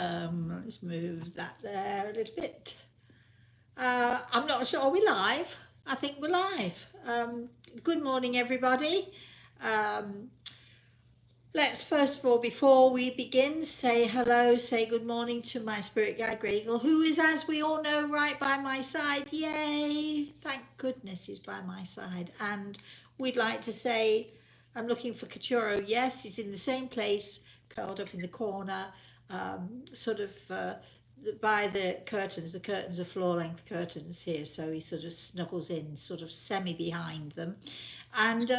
Let's move that there a little bit. I'm not sure. Are we live? I think we're live. Good morning, everybody. Um, let's first of all, before we begin, say hello, say good morning to my spirit guide, Gregel, who is, as we all know, right by my side. Yay! Thank goodness he's by my side. And we'd like to say, I'm looking for Katuro. Yes, he's in the same place, curled up in the corner, sort of by the curtains. The curtains are floor length curtains here, so he sort of snuggles in, sort of semi behind them. And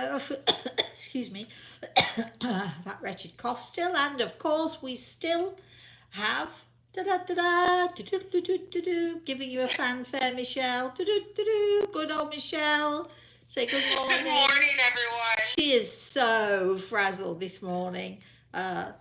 excuse me, that wretched cough still. And of course, we still have da da da da do do do do do do, giving you a fanfare, Michelle. Do do do do. Good old Michelle. Say good morning. Good morning, everyone. She is so frazzled this morning. Uh,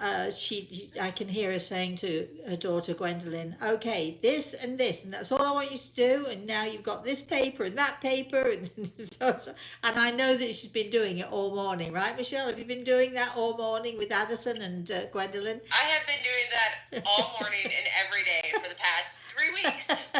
I can hear her saying to her daughter Gwendolyn, "Okay, this and that's all I want you to do. And now you've got this paper and that paper, and and I know that she's been doing it all morning, right, Michelle? Have you been doing that all morning with Addison and Gwendolyn?" I have been doing that all morning and every day for the past 3 weeks.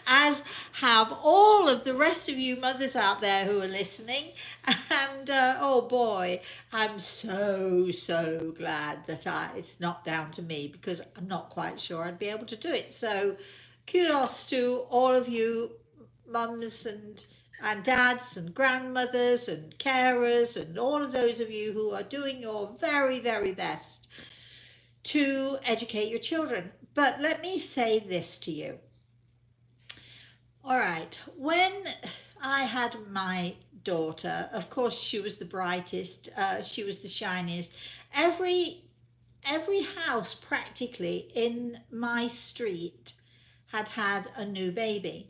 As have all of the rest of you mothers out there who are listening. And oh boy, I'm so glad that it's not down to me, because I'm not quite sure I'd be able to do it. So kudos to all of you mums and dads and grandmothers and carers and all of those of you who are doing your very best to educate your children. But let me say this to you. All right, when I had my daughter, of course, she was the brightest, she was the shiniest. Every house practically in my street had a new baby,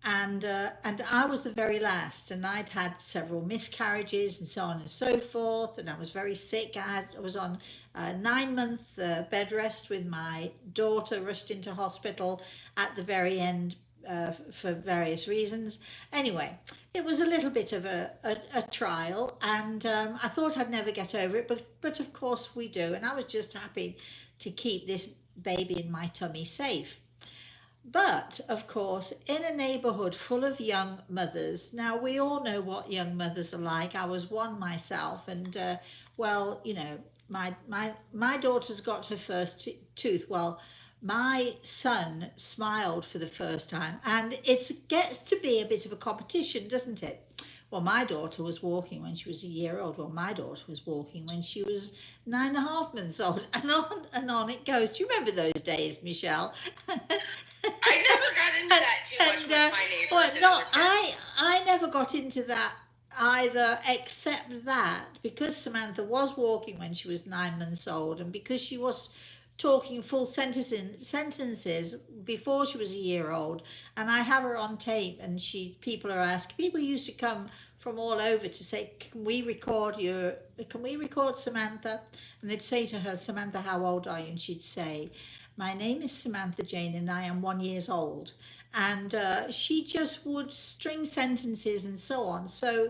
and I was the very last, and I'd had several miscarriages and so on and so forth, and I was very sick. I was on a 9 month bed rest with my daughter, rushed into hospital at the very end for various reasons. Anyway, it was a little bit of a trial, and I thought I'd never get over it, but of course we do, and I was just happy to keep this baby in my tummy safe. But of course, in a neighborhood full of young mothers, now we all know what young mothers are like. I was one myself, and well, you know, my daughter's got her first tooth. Well, my son smiled for the first time, and it gets to be a bit of a competition, doesn't it? Well, my daughter was walking when she was a year old. Well, my daughter was walking when she was 9.5 months old, and on it goes. Do you remember those days, Michelle? I never got into that too much with my neighbors well, and no, other kids. I never got into that either, except that because Samantha was walking when she was 9 months old, and because she was talking full sentences before she was a year old, and I have her on tape, and people used to come from all over to say, can we record Samantha? And they'd say to her, "Samantha, how old are you?" And she'd say, "My name is Samantha Jane and I am 1 year old." And she just would string sentences and so on. So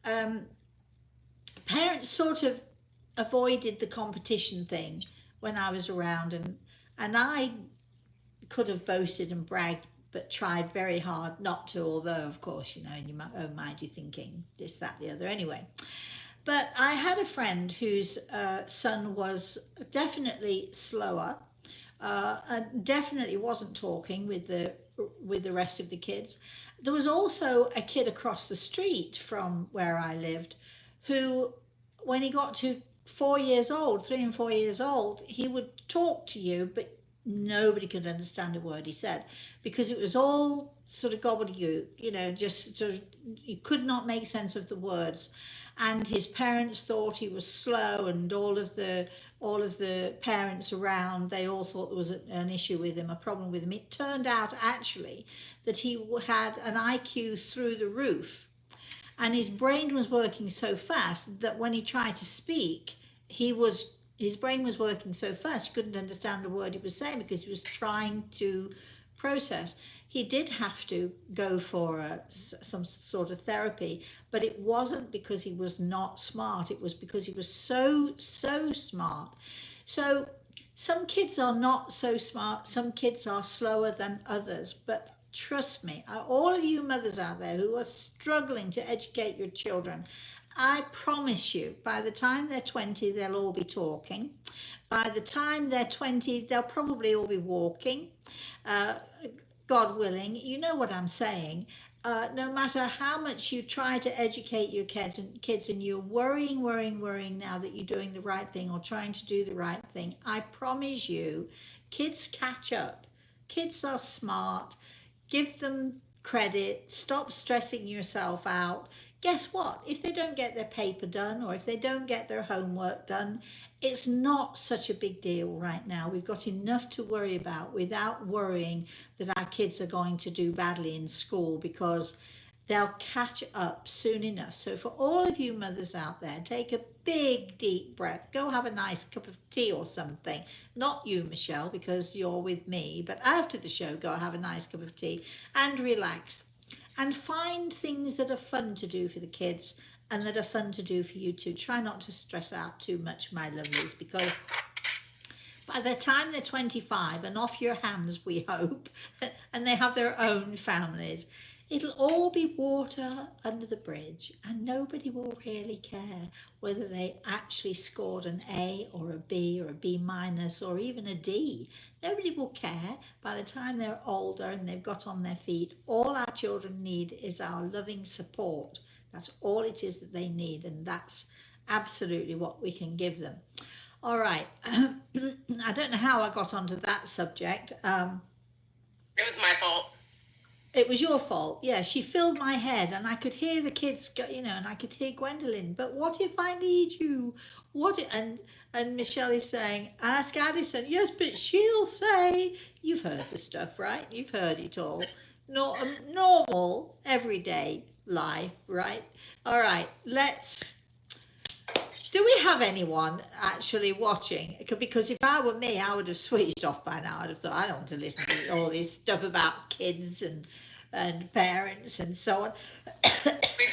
um, parents sort of avoided the competition thing when I was around, and I could have boasted and bragged, but tried very hard not to, although of course, you know, in your own mind you're thinking this, that, the other. Anyway, but I had a friend whose son was definitely slower, and definitely wasn't talking with the rest of the kids. There was also a kid across the street from where I lived who, when he got to 4 years old, 3 and 4 years old, he would talk to you, but nobody could understand a word he said, because it was all sort of gobbledygook, you know, just sort of, you could not make sense of the words. And his parents thought he was slow, and all of the parents around, they all thought there was an issue with him, a problem with him. It turned out actually that he had an IQ through the roof, and his brain was working so fast that when he tried to speak, his brain was working so fast you couldn't understand a word he was saying, because he was trying to process. He did have to go for some sort of therapy, but it wasn't because he was not smart. It was because he was so smart. So some kids are not so smart, some kids are slower than others, but trust me, all of you mothers out there who are struggling to educate your children, I promise you, by the time they're 20, they'll all be talking. By the time they're 20, they'll probably all be walking. Uh, God willing, you know what I'm saying. No matter how much you try to educate your kids and you're worrying now that you're doing the right thing or trying to do the right thing, I promise you, kids catch up. Kids are smart. Give them credit. Stop stressing yourself out. Guess what? If they don't get their paper done or if they don't get their homework done, it's not such a big deal right now. We've got enough to worry about without worrying that our kids are going to do badly in school, because they'll catch up soon enough. So for all of you mothers out there, take a big deep breath. Go have a nice cup of tea or something. Not you, Michelle, because you're with me, but after the show, go have a nice cup of tea and relax. And find things that are fun to do for the kids and that are fun to do for you too. Try not to stress out too much, my lovelies, because by the time they're 25 and off your hands, we hope, and they have their own families, it'll all be water under the bridge, and nobody will really care whether they actually scored an A or a B or a B minus or even a D. Nobody will care by the time they're older and they've got on their feet. All our children need is our loving support. That's all it is that they need, and that's absolutely what we can give them. All right. I don't know how I got onto that subject. It was my fault. It was your fault. Yeah, she filled my head, and I could hear the kids go, and I could hear Gwendolyn. But what if I need you? And Michelle is saying, ask Addison. Yes, but she'll say, you've heard the stuff, right? You've heard it all. Not normal, everyday life, right? All right, do we have anyone actually watching? Because if I were me, I would have switched off by now. I'd have thought, I don't want to listen to all this stuff about kids and parents and so on. We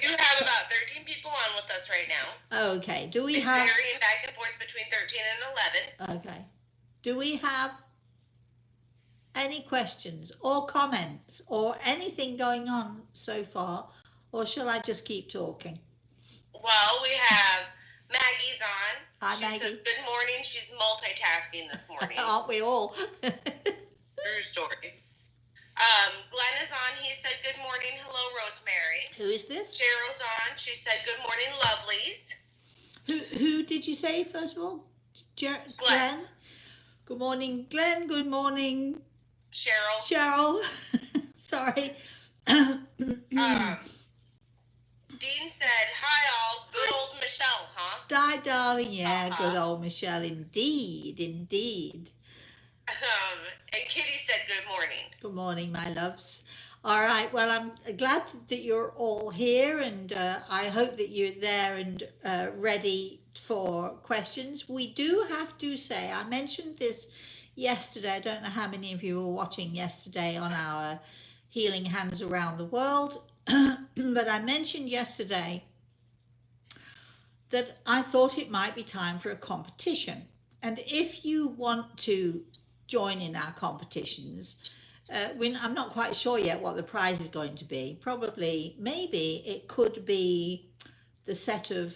do have about 13 people on with us right now. Okay. Do we it's have... varying back and forth between 13 and 11. Okay. Do we have any questions or comments or anything going on so far? Or shall I just keep talking? Well, we have... Maggie's on. Hi, she Maggie. said good morning. She's multitasking this morning. Aren't we all? True story. Glenn is on. He said good morning. Hello, Rosemary. Who is this? Cheryl's on. She said good morning, lovelies. Who did you say first of all? Glenn. Good morning, Glenn. Good morning, Cheryl. Sorry. Dean said, hi all, good old Michelle, huh? Hi, darling, yeah, good old Michelle, indeed. And Kitty said good morning. Good morning, my loves. All right, well, I'm glad that you're all here, and I hope that you're there and ready for questions. We do have to say, I mentioned this yesterday, I don't know how many of you were watching yesterday on our Healing Hands Around the World, but I mentioned yesterday that I thought it might be time for a competition. And if you want to join in our competitions, I'm not quite sure yet what the prize is going to be. Probably, maybe it could be the set of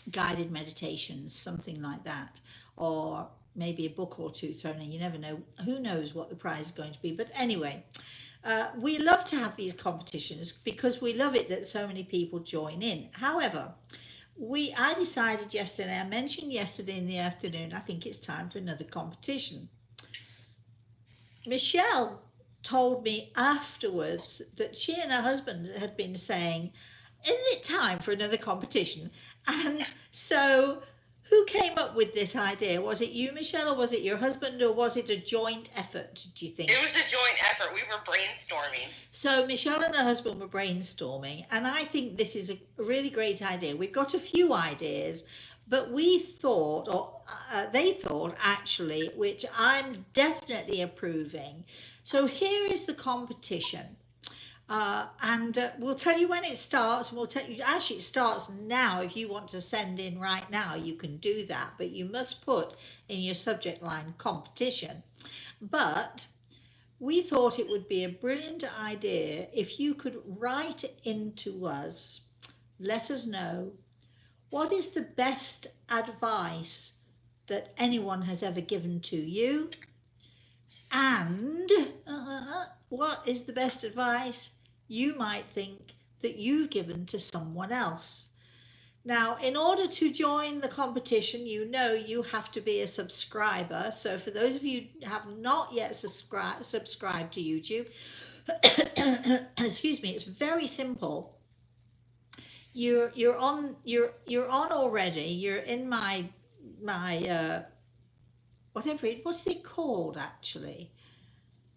guided meditations, something like that, or maybe a book or two thrown in. You never know. Who knows what the prize is going to be? But anyway, we love to have these competitions because we love it that so many people join in. However, I decided yesterday, I mentioned yesterday in the afternoon, I think it's time for another competition. Michelle told me afterwards that she and her husband had been saying, isn't it time for another competition? And so who came up with this idea? Was it you, Michelle, or was it your husband, or was it a joint effort, do you think? It was a joint effort. We were brainstorming. So Michelle and her husband were brainstorming, and I think this is a really great idea. We've got a few ideas, but we thought, or they thought actually, which I'm definitely approving. So here is the competition. And we'll tell you when it starts. And we'll tell you, actually, it starts now. If you want to send in right now, you can do that, but you must put in your subject line competition. But we thought it would be a brilliant idea if you could write into us, let us know what is the best advice that anyone has ever given to you, and what is the best advice you might think that you've given to someone else. Now, in order to join the competition, you know you have to be a subscriber. So for those of you who have not yet subscribed to YouTube, excuse me, it's very simple. You're on already. You're in my what's it called actually?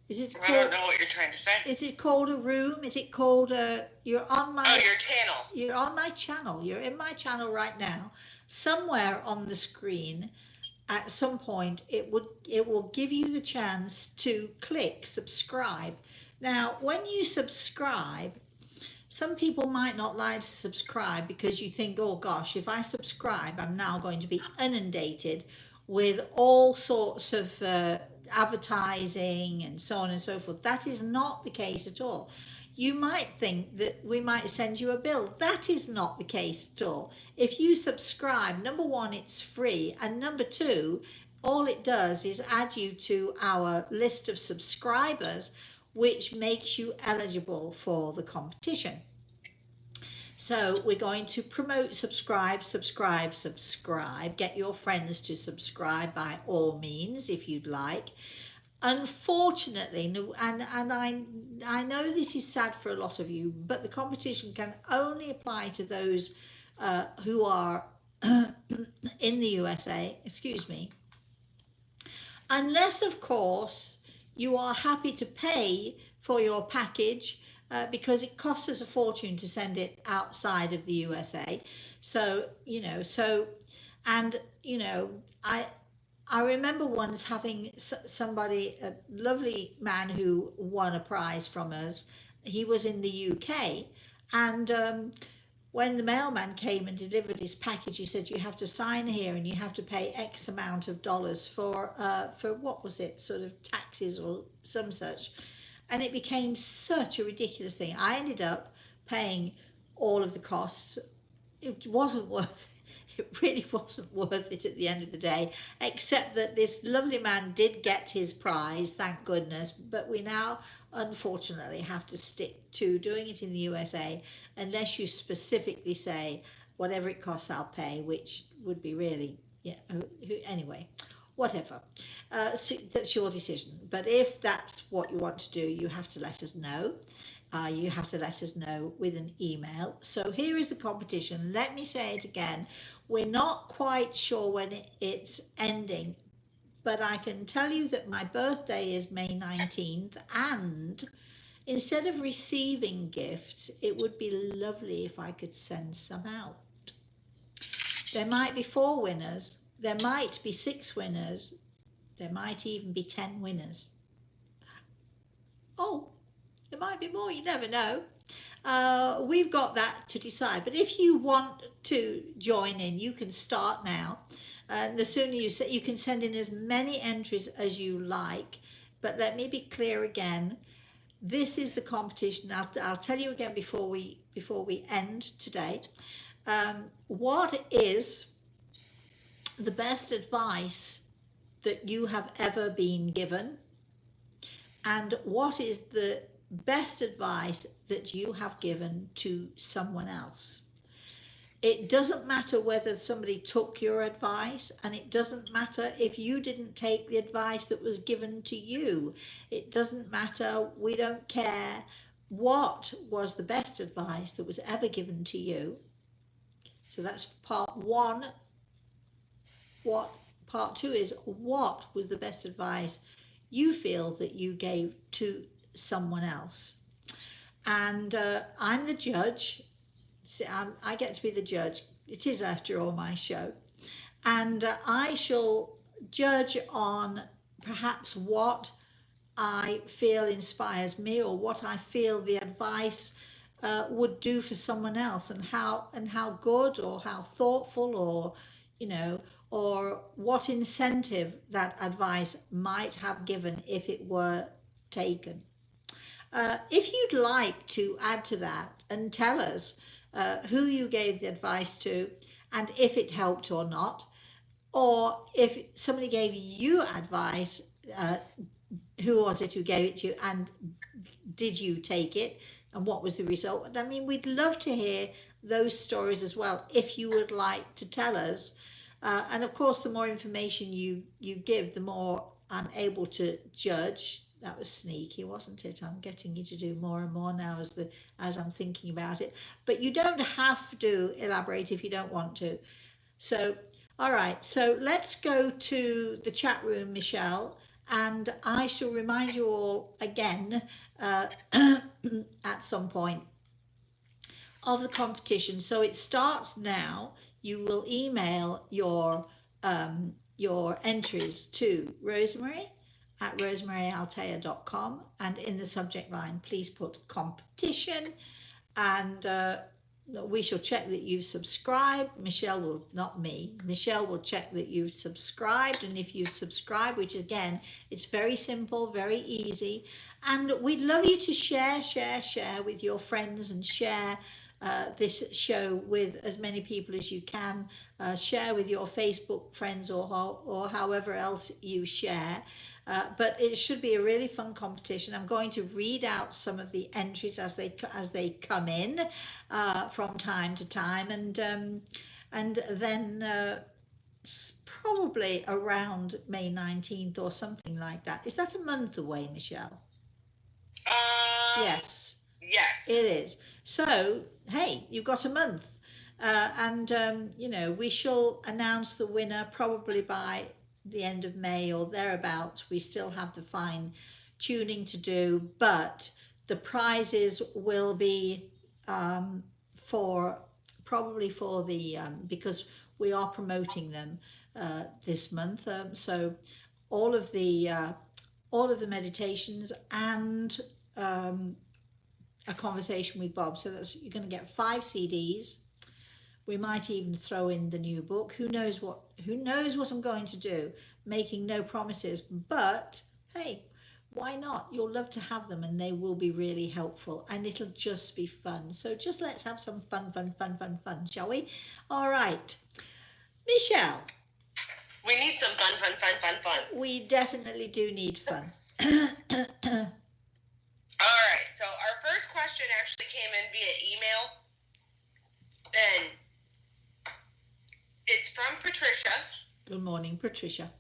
Is it called, I don't know what you're trying to say. Is it called a room? Is it called a? You're on my. Oh, your channel. You're on my channel. You're in my channel right now. Somewhere on the screen, at some point, it will give you the chance to click subscribe. Now, when you subscribe, some people might not like to subscribe because you think, oh gosh, if I subscribe, I'm now going to be inundated with all sorts of advertising and so on and so forth. That is not the case at all. You might think that we might send you a bill. That is not the case at all. If you subscribe, number one, it's free, and number two, all it does is add you to our list of subscribers, which makes you eligible for the competition. So we're going to promote subscribe. Get your friends to subscribe by all means if you'd like. Unfortunately, and I know this is sad for a lot of you, but the competition can only apply to those who are in the USA, excuse me, unless of course you are happy to pay for your package, because it costs us a fortune to send it outside of the USA. So, I remember once having somebody, a lovely man who won a prize from us. He was in the UK, and when the mailman came and delivered his package, he said, you have to sign here and you have to pay X amount of dollars for what was it, sort of taxes or some such. And it became such a ridiculous thing. I ended up paying all of the costs. It wasn't worth it. It really wasn't worth it at the end of the day, except that this lovely man did get his prize, thank goodness. But we now, unfortunately, have to stick to doing it in the USA, unless you specifically say, whatever it costs, I'll pay, which would be really, anyway. Whatever, so that's your decision. But if that's what you want to do, you have to let us know. You have to let us know with an email. So here is the competition. Let me say it again. We're not quite sure when it's ending, but I can tell you that my birthday is May 19th, and instead of receiving gifts, it would be lovely if I could send some out. There might be 4 winners. There might be 6 winners. There might even be 10 winners. Oh, there might be more. You never know. We've got that to decide. But if you want to join in, you can start now. The sooner you can send in as many entries as you like. But let me be clear again. This is the competition. I'll tell you again before we end today. What is the best advice that you have ever been given, and what is the best advice that you have given to someone else? It doesn't matter whether somebody took your advice, and it doesn't matter if you didn't take the advice that was given to you. It doesn't matter. We don't care. What was the best advice that was ever given to you? So that's part 1. What part 2 is, what was the best advice you feel that you gave to someone else? And I'm the judge. I get to be the judge. It is, after all, my show. And I shall judge on perhaps what I feel inspires me, or what I feel the advice would do for someone else, and how good or how thoughtful, or you know, or what incentive that advice might have given if it were taken. If you'd like to add to that and tell us who you gave the advice to and if it helped or not, or if somebody gave you advice, uh, who was it who gave it to you, and did you take it, and what was the result? I mean, we'd love to hear those stories as well if you would like to tell us. And of course, the more information you give, the more I'm able to judge. That was sneaky, wasn't it? I'm getting you to do more and more now as I'm thinking about it. But you don't have to elaborate if you don't want to. So, all right. So let's go to the chat room, Michelle, and I shall remind you all again at some point of the competition. So it starts now. You will email your entries to Rosemary at rosemaryaltea.com, and in the subject line, please put competition, and we shall check that you've subscribed. Michelle will, not me, Michelle will check that you've subscribed, and if you've subscribed, which again, it's very simple, very easy, and we'd love you to share with your friends, and share this show with as many people as you can. Share with your Facebook friends, or however else you share. But it should be a really fun competition. I'm going to read out some of the entries as they come in from time to time, and then probably around May 19th or something like that. Is that a month away, Michelle? Yes. Yes. It is. So, hey, you've got a month. And, we shall announce the winner probably by the end of May or thereabouts. We still have the fine tuning to do, but the prizes will be probably for the, because we are promoting them this month. So all of the meditations and a conversation with Bob. So you're going to get 5 CDs. We might even throw in the new book. Who knows what I'm going to do? Making no promises, but hey, why not? You'll love to have them, and they will be really helpful, and it'll just be fun. So just let's have some fun, shall we? All right, Michelle. We need some fun. We definitely do need fun. All right, so our first question actually came in via email, and it's from Patricia. Good morning, Patricia.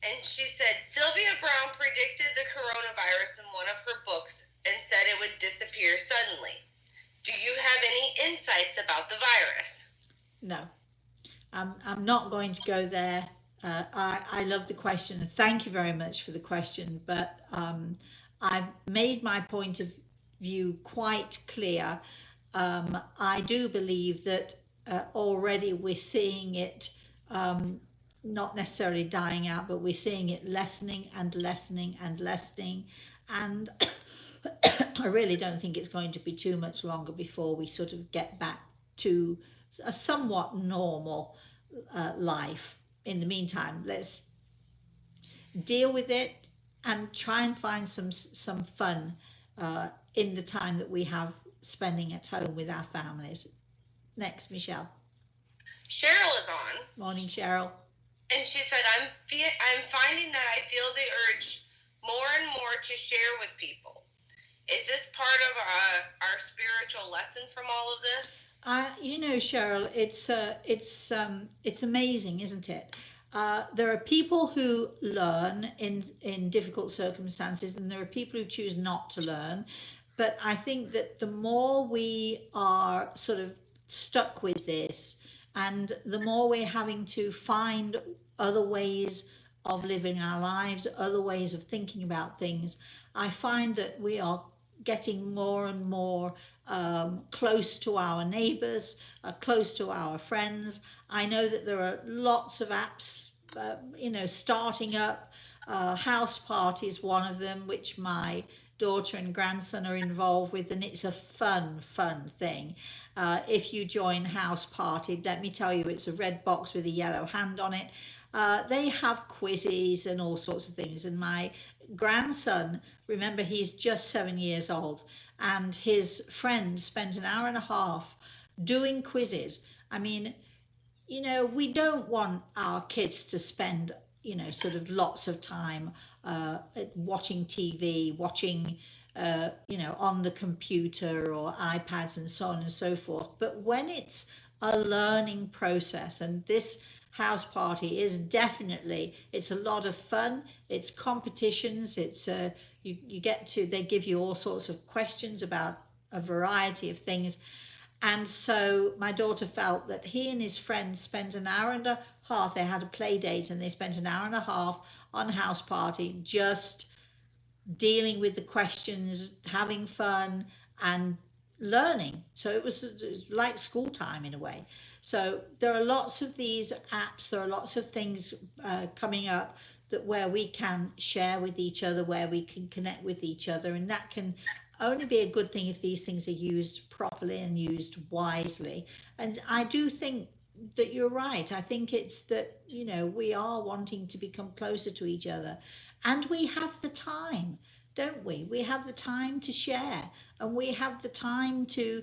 And she said, Sylvia Browne predicted the coronavirus in one of her books and said it would disappear suddenly. Do you have any insights about the virus? No, I'm not going to go there. I love the question. Thank you very much for the question, but I've made my point of view quite clear. I do believe that already we're seeing it not necessarily dying out, but we're seeing it lessening, and I really don't think it's going to be too much longer before we sort of get back to a somewhat normal life. In the meantime, let's deal with it and try and find some fun in the time that we have spending at home with our families. Next, Michelle. Cheryl is on. Morning, Cheryl. And she said, I'm finding that I feel the urge more and more to share with people. Is this part of our spiritual lesson from all of this? Cheryl, it's amazing, isn't it? There are people who learn in difficult circumstances, and there are people who choose not to learn. But I think that the more we are sort of stuck with this, and the more we're having to find other ways of living our lives, other ways of thinking about things, I find that we are getting more and more close to our neighbors, close to our friends. I know that there are lots of apps, starting up House party is one of them, which my daughter and grandson are involved with, and it's a fun thing. If you join House Party, let me tell you, it's a red box with a yellow hand on it. They have quizzes and all sorts of things. And my grandson, remember, he's just 7 years old, and his friend spent an hour and a half doing quizzes. I mean, we don't want our kids to spend, sort of lots of time watching TV, watching, on the computer or iPads and so on and so forth. But when it's a learning process, and this house party is definitely, it's a lot of fun. It's competitions. It's you get to, they give you all sorts of questions about a variety of things. And so my daughter felt that he and his friends spent an hour and a half, they had a play date, and they spent an hour and a half on House Party just dealing with the questions, having fun and learning. So it was like school time in a way. So there are lots of these apps, there are lots of things coming up that where we can share with each other, where we can connect with each other, and that can only be a good thing if these things are used properly and used wisely. And I do think that you're right. I think it's that, we are wanting to become closer to each other, and we have the time, don't we? We have the time to share, and we have the time to,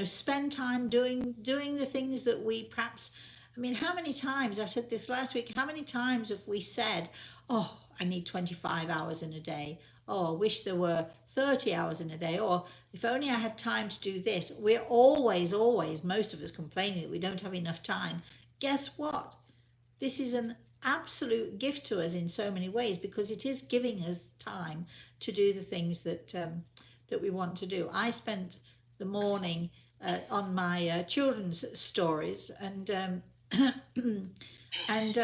spend time doing the things that we perhaps, I mean, how many times, I said this last week, how many times have we said, oh, I need 25 hours in a day. Oh, I wish there were 30 hours in a day. Or if only I had time to do this. We're always, most of us complaining that we don't have enough time. Guess what? This is an absolute gift to us in so many ways, because it is giving us time to do the things that that we want to do. I spent the morning on my children's stories, and and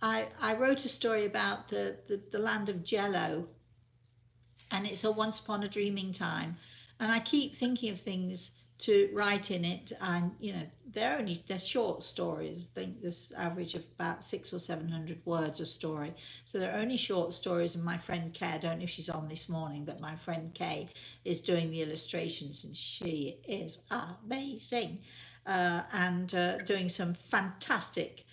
I wrote a story about the land of Jello, and it's a once upon a dreaming time, and I keep thinking of things to write in it. And they're short stories. I think this average of about 600 or 700 words a story, so they're only short stories. And my friend Kay, I don't know if she's on this morning, but my friend Kay is doing the illustrations, and she is amazing, and doing some fantastic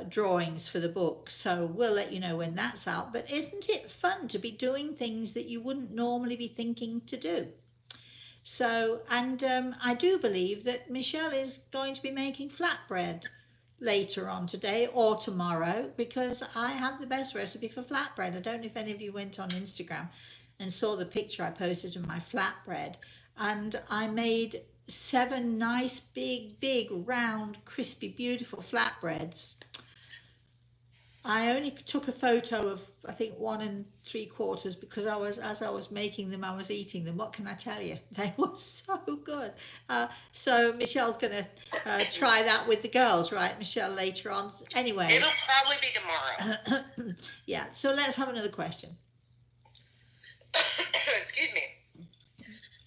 drawings for the book. So we'll let you know when that's out. But isn't it fun to be doing things that you wouldn't normally be thinking to do? So, and I do believe that Michelle is going to be making flatbread later on today or tomorrow, because I have the best recipe for flatbread. I don't know if any of you went on Instagram and saw the picture I posted of my flatbread, and I made 7 nice big round crispy beautiful flatbreads. I only took a photo of, I think, 1 3/4, because as I was making them, I was eating them. What can I tell you? They were so good. So Michelle's gonna try that with the girls, right, Michelle, later on. Anyway. It'll probably be tomorrow. Yeah. So let's have another question. Excuse me.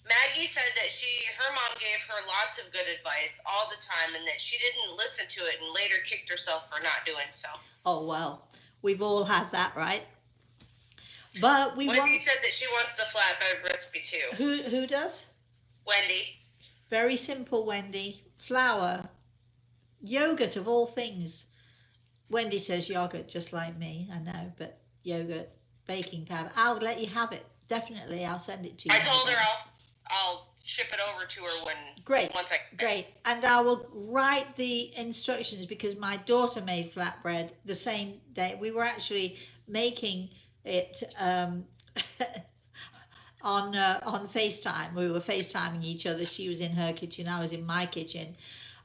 Maggie said that her mom gave her lots of good advice all the time, and that she didn't listen to it and later kicked herself for not doing so. Oh, well, we've all had that, right? But Wendy said that she wants the flatbread recipe too. Who does? Wendy. Very simple, Wendy. Flour, yogurt of all things. Wendy says yogurt, just like me, I know, but yogurt, baking powder. I'll let you have it. Definitely, I'll send it to you. I told her I'll ship it over to her once I can. Great. And I will write the instructions, because my daughter made flatbread the same day. We were actually making it on FaceTime. We were FaceTiming each other. She was in her kitchen, I was in my kitchen.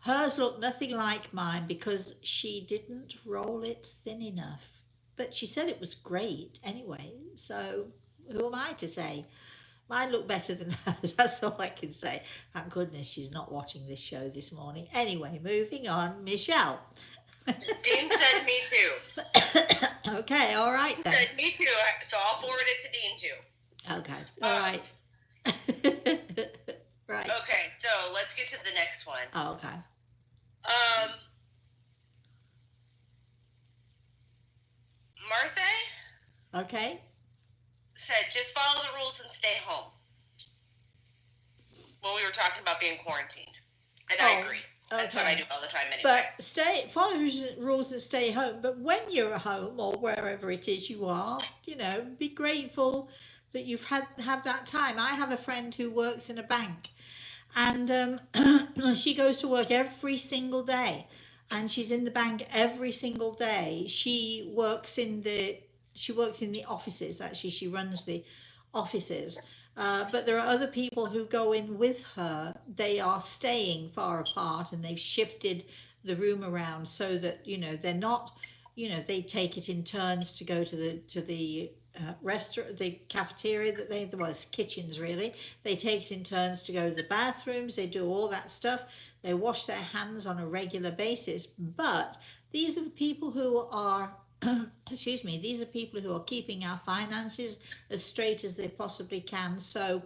Hers looked nothing like mine because she didn't roll it thin enough. But she said it was great anyway. So who am I to say? Mine looked better than hers. That's all I can say. Thank goodness she's not watching this show this morning. Anyway, moving on. Michelle. Dean said me too. Okay, all right then. Said me too, so I'll forward it to Dean too. Okay, all right. Right. Okay, so let's get to the next one. Oh, okay. Okay. said, just follow the rules and stay home. When we were talking about being quarantined. And I agree. That's what I do all the time anyway. But follow the rules and stay home. But when you're at home or wherever it is you are, be grateful that you've have that time. I have a friend who works in a bank, and she goes to work every single day, and she's in the bank every single day. She works in the offices. Actually, she runs the offices. But there are other people who go in with her. They are staying far apart, and they've shifted the room around so that they're not. They take it in turns to go to the restaurant, the cafeteria that it's kitchens really. They take it in turns to go to the bathrooms. They do all that stuff. They wash their hands on a regular basis. But these are the people who are excuse me, these are people who are keeping our finances as straight as they possibly can. So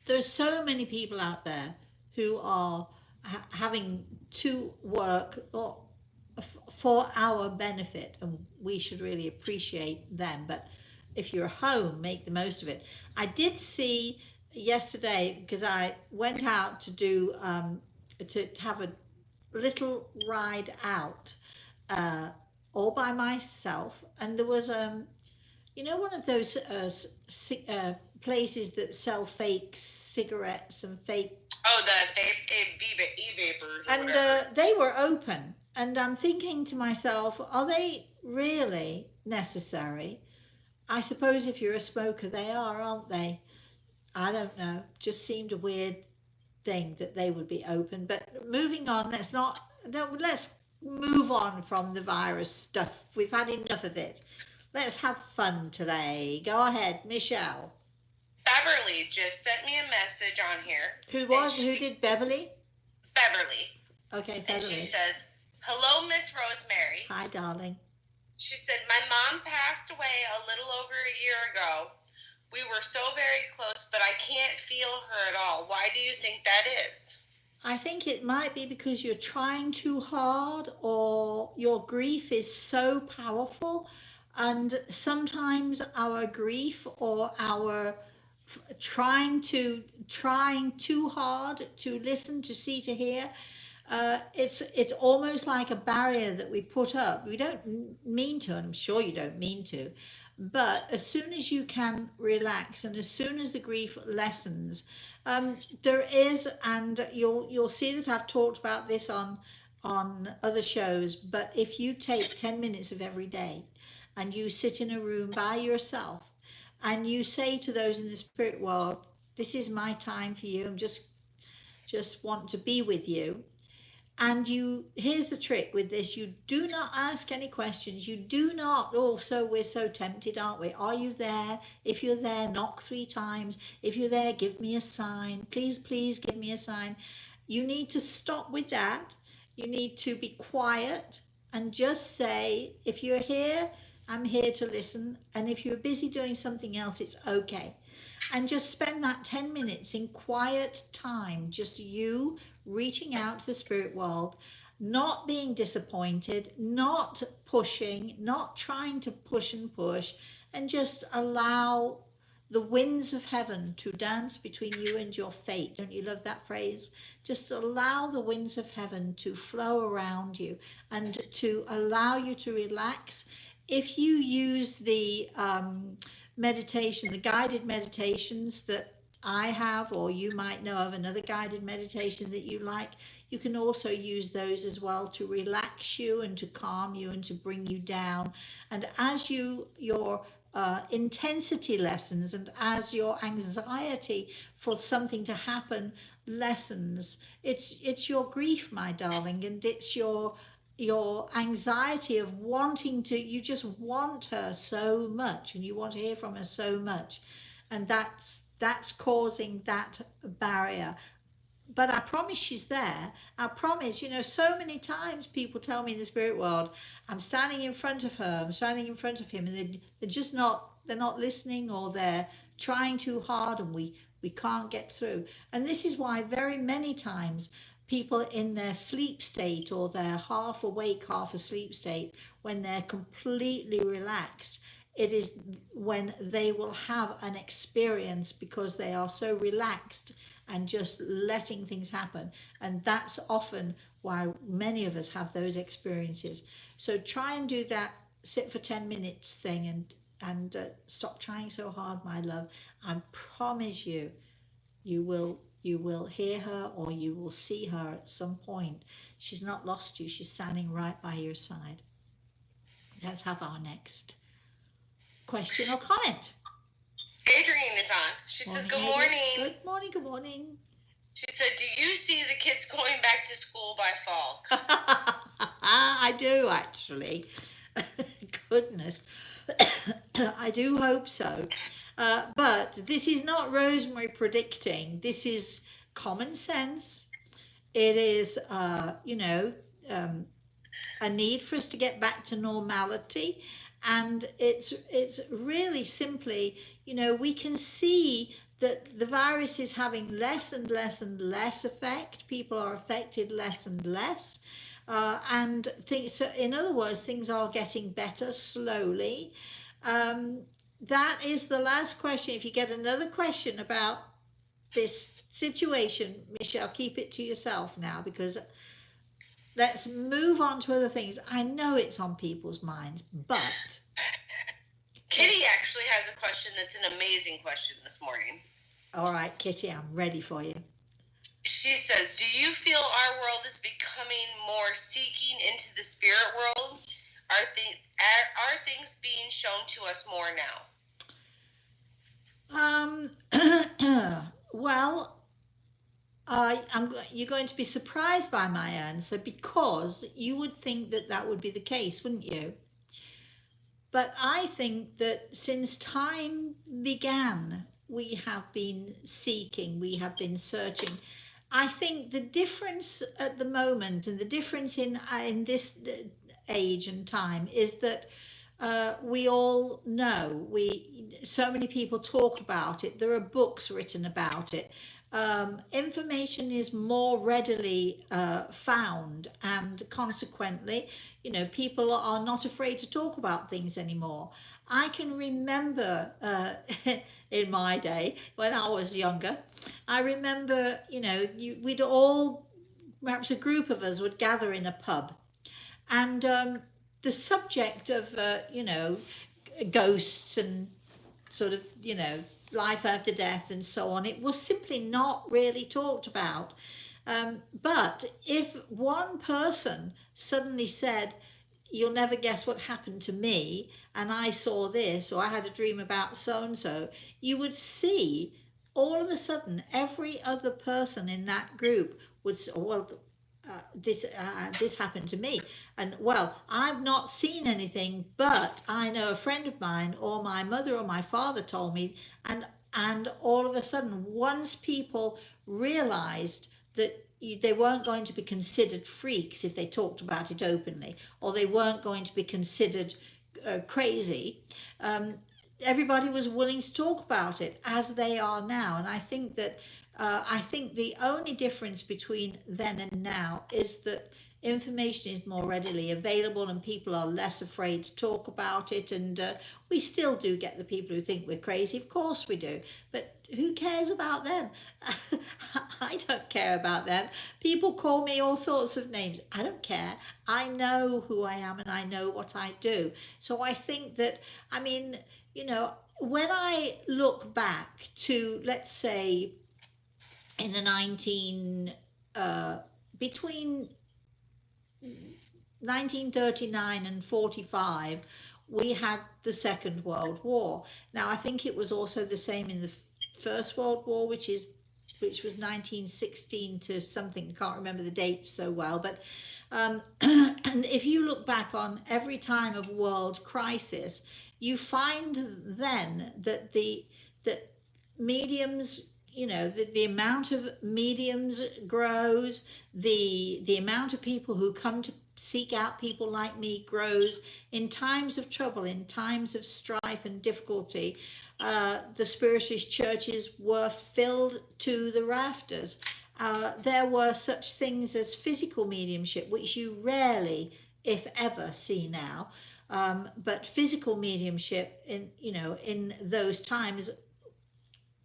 there's so many people out there who are having to work for our benefit, and we should really appreciate them. But if you're home, make the most of it. I did see yesterday, because I went out to have a little ride out, all by myself, and there was one of those places that sell fake cigarettes and fake. Oh, the e-vapors or And whatever. they were open, and I'm thinking to myself, are they really necessary? I suppose if you're a smoker, they are, aren't they? I don't know. Just seemed a weird thing that they would be open. But moving on, let's not. No, let's move on from the virus stuff. We've had enough of it. Let's have fun today. Go ahead, Michelle. Beverly just sent me a message on here. Who did Beverly? Beverly. Okay, And she Beverly. says, hello, Miss Rosemary. Hi, darling. She said, my mom passed away a little over a year ago. We were so very close, but I can't feel her at all. Why do you think that is? I think it might be because you're trying too hard, or your grief is so powerful. And sometimes our grief, or our trying too hard to listen, to see, to hear, it's almost like a barrier that we put up. We don't mean to, and I'm sure you don't mean to, but as soon as you can relax, and as soon as the grief lessens, there is, and you'll see that I've talked about this on other shows. But if you take 10 minutes of every day, and you sit in a room by yourself, and you say to those in the spirit world, this is my time for you, I'm just want to be with you. And here's the trick with this: you do not ask any questions. You do not. So we're so tempted, aren't we? Are you there? If you're there, knock 3 times. If you're there, give me a sign. Please, please give me a sign. You need to stop with that. You need to be quiet and just say, if you're here, I'm here to listen. And if you're busy doing something else, it's okay. And just spend that 10 minutes in quiet time, just you reaching out to the spirit world, not being disappointed, not pushing, not trying to push, and just allow the winds of heaven to dance between you and your fate. Don't you love that phrase? Just allow the winds of heaven to flow around you, and to allow you to relax. If you use the meditation, the guided meditations that I have, or you might know of another guided meditation that you like, you can also use those as well to relax you and to calm you and to bring you down. And as your intensity lessens, and as your anxiety for something to happen lessens, it's your grief, my darling, and it's your anxiety of wanting to, you just want her so much, and you want to hear from her so much, and that's causing that barrier. But I promise she's there. I promise. So many times people tell me in the spirit world, I'm standing in front of her, I'm standing in front of him, and they're not listening, or they're trying too hard, and we can't get through. And this is why very many times people in their sleep state, or their half awake, half asleep state, when they're completely relaxed, it is when they will have an experience because they are so relaxed and just letting things happen. And that's often why many of us have those experiences. So try and do that sit for 10 minutes thing, and stop trying so hard, my love. I promise you, you will hear her or you will see her at some point. She's not lost you. She's standing right by your side. Let's have our next question or comment. Adrienne is on. She says, "Good Adrienne. morning." Good morning. Good morning. She said, "Do you see the kids going back to school by fall?" I do actually. Goodness. I do hope so. But this is not Rosemary predicting. This is common sense. It is, a need for us to get back to normality. And it's really simply, we can see that the virus is having less and less and less effect. People are affected less and less. And things, so in other words, things are getting better slowly. That is the last question. If you get another question about this situation, Michelle, keep it to yourself now, because let's move on to other things. I know it's on people's minds, but Kitty actually has a question that's an amazing question this morning. All right, Kitty, I'm ready for you. She says, "Do you feel our world is becoming more seeking into the spirit world? Are things being shown to us more now?" Well, you're going to be surprised by my answer, because you would think that that would be the case, wouldn't you? But I think that since time began, we have been seeking, we have been searching. I think the difference at the moment, and the difference in this age and time, is that we all know, so many people talk about it. There are books written about it. Information is more readily found, and consequently, people are not afraid to talk about things anymore. I can remember in my day when I was younger, I remember, we'd all, perhaps a group of us, would gather in a pub, and the subject of, ghosts and sort of, life after death and so on, it was simply not really talked about. But if one person suddenly said, "You'll never guess what happened to me, and I saw this," or "I had a dream about so and so," you would see all of a sudden every other person in that group would say, "Well, this happened to me," and, "Well, I've not seen anything, but I know a friend of mine, or my mother or my father told me," and all of a sudden, once people realized that they weren't going to be considered freaks if they talked about it openly, or they weren't going to be considered crazy, everybody was willing to talk about it, as they are now. And I think that the only difference between then and now is that information is more readily available, and people are less afraid to talk about it. And we still do get the people who think we're crazy, of course we do, but who cares about them? I don't care about them. People call me all sorts of names. I don't care. I know who I am, and I know what I do. So I think that, when I look back to, let's say, in the between 1939 and 45, we had the Second World War. Now, I think it was also the same in the First World War, which was 1916 to something. I can't remember the dates so well, but and if you look back on every time of world crisis, you find then that that mediums, the amount of mediums grows, the amount of people who come to seek out people like me grows. In times of trouble, in times of strife and difficulty, the spiritualist churches were filled to the rafters. There were such things as physical mediumship, which you rarely, if ever, see now. But physical mediumship in those times,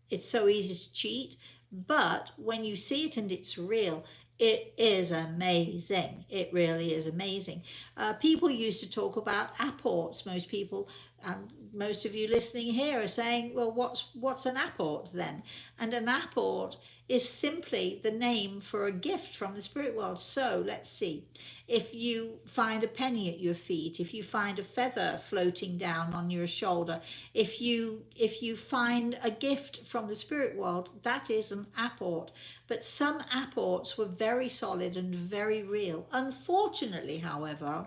it's so easy to cheat, but when you see it and it's real, it is amazing. It really is amazing. People used to talk about apports. Most people, most of you listening here are saying, well, what's an apport then? And an apport is simply the name for a gift from the spirit world. So let's see. If you find a penny at your feet, if you find a feather floating down on your shoulder, if you find a gift from the spirit world, that is an apport. But some apports were very solid and very real. Unfortunately, however,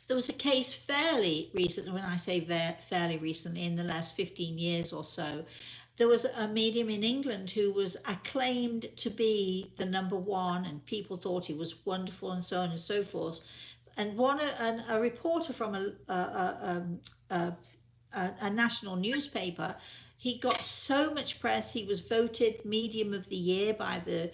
there was a case fairly recently, when I say fairly recently, in the last 15 years or so, there was a medium in England who was acclaimed to be the number one, and people thought he was wonderful, and so on and so forth. And a reporter from a national newspaper, he got so much press. He was voted medium of the year by the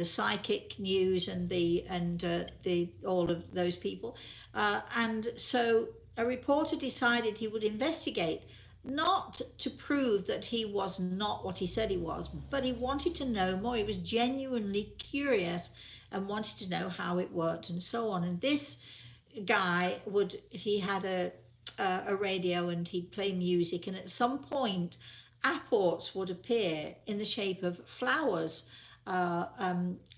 psychic news and the all of those people, and so a reporter decided he would investigate, not to prove that he was not what he said he was, but he wanted to know more. He was genuinely curious and wanted to know how it worked and so on. And this guy he had a radio, and he'd play music, and at some point apports would appear in the shape of flowers,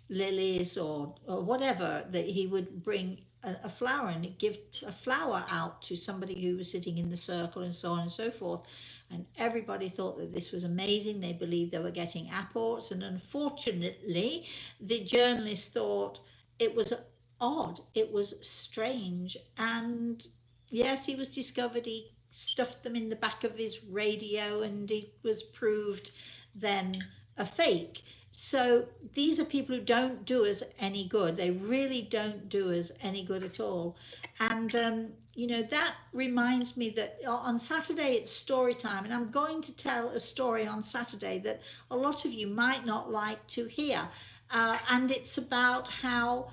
lilies or whatever, that he would bring a flower and give a flower out to somebody who was sitting in the circle, and so on and so forth. And everybody thought that this was amazing. They believed they were getting apports, and unfortunately the journalist thought it was odd, it was strange. And yes, he was discovered. He stuffed them in the back of his radio, and it was proved then a fake. So these are people who don't do us any good. They really don't do us any good at all. And that reminds me that on Saturday it's story time, and I'm going to tell a story on Saturday that a lot of you might not like to hear, and it's about how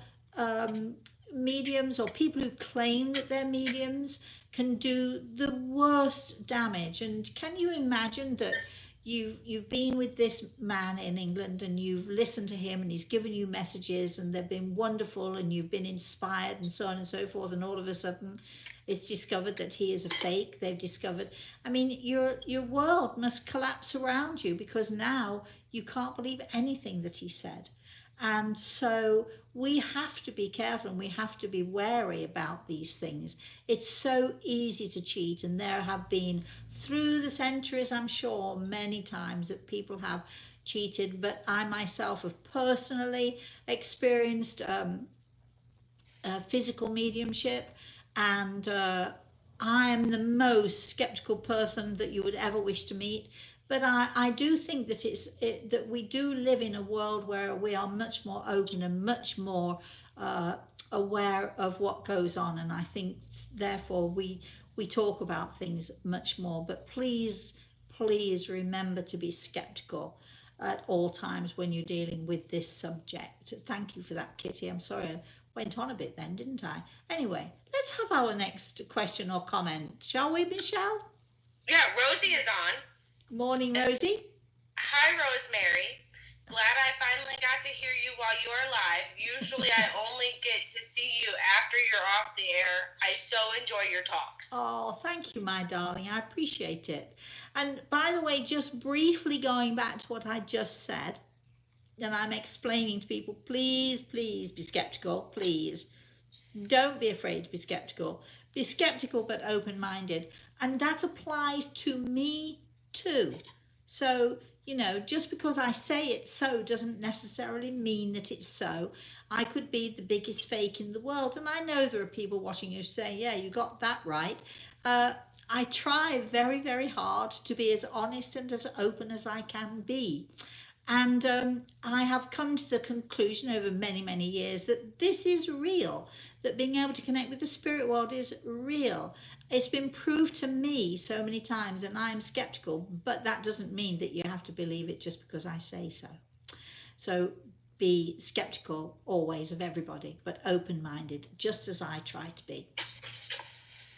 mediums, or people who claim that they're mediums, can do the worst damage. And can you imagine that you've been with this man in England, and you've listened to him, and he's given you messages, and they've been wonderful, and you've been inspired, and so on and so forth, and all of a sudden it's discovered that he is a fake. They've discovered, I mean, your world must collapse around you, because now you can't believe anything that he said. And so we have to be careful, and we have to be wary about these things. It's so easy to cheat, and there have been, through the centuries, I'm sure, many times that people have cheated. But I myself have personally experienced physical mediumship, and I am the most skeptical person that you would ever wish to meet. But I do think that that we do live in a world where we are much more open and much more aware of what goes on. And I think, therefore, we talk about things much more. But please, please remember to be skeptical at all times when you're dealing with this subject. Thank you for that, Kitty. I'm sorry I went on a bit then, didn't I? Anyway, let's have our next question or comment, shall we, Michelle? Yeah, Rosie is on. Morning, Rosie. Hi, Rosemary. Glad I finally got to hear you while you're live. Usually I only get to see you after you're off the air. I so enjoy your talks. Oh, thank you, my darling. I appreciate it. And by the way, just briefly going back to what I just said, and I'm explaining to people, please, please be skeptical, please. Don't be afraid to be skeptical. Be skeptical but open-minded. And that applies to me too. So, just because I say it's so doesn't necessarily mean that it's so. I could be the biggest fake in the world, and I know there are people watching who say, yeah, you got that right. I try very, very hard to be as honest and as open as I can be. And I have come to the conclusion over many, many years that this is real, that being able to connect with the spirit world is real. It's been proved to me so many times, and I'm skeptical, but that doesn't mean that you have to believe it just because I say so. So be skeptical always of everybody, but open-minded, just as I try to be.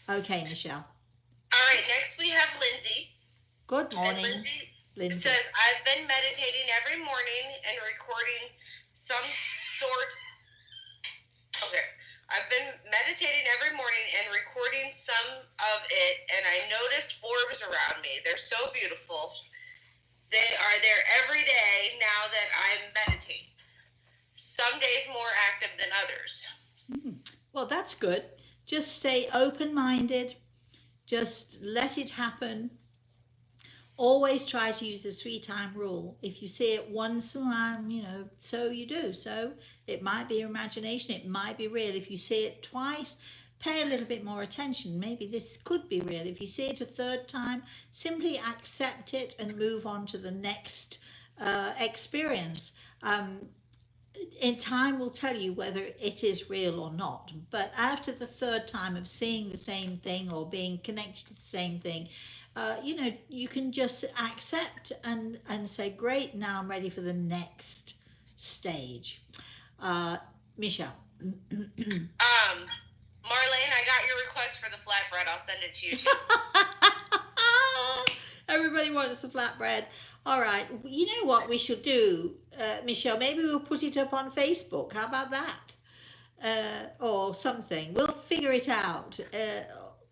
Okay, Michelle. All right, next we have Lindsay. Good morning, And Lindsay Lindsay. says, I've been meditating every morning and recording some sort. Okay. I've been meditating every morning and recording some of it, and I noticed orbs around me. They're so beautiful. They are there every day now that I meditate. Some days more active than others. Well, that's good. Just stay open-minded. Just let it happen. Always try to use the 3-time rule. If you see it once, so you do. So it might be your imagination, it might be real. If you see it twice, pay a little bit more attention. Maybe this could be real. If you see it a third time, simply accept it and move on to the next experience. In time will tell you whether it is real or not. But after the third time of seeing the same thing or being connected to the same thing, you can just accept and say, great, now I'm ready for the next stage. Michelle. Marlene, I got your request for the flatbread. I'll send it to you too. Everybody wants the flatbread. All right. You know what we should do, Michelle? Maybe we'll put it up on Facebook. How about that? Or something. We'll figure it out.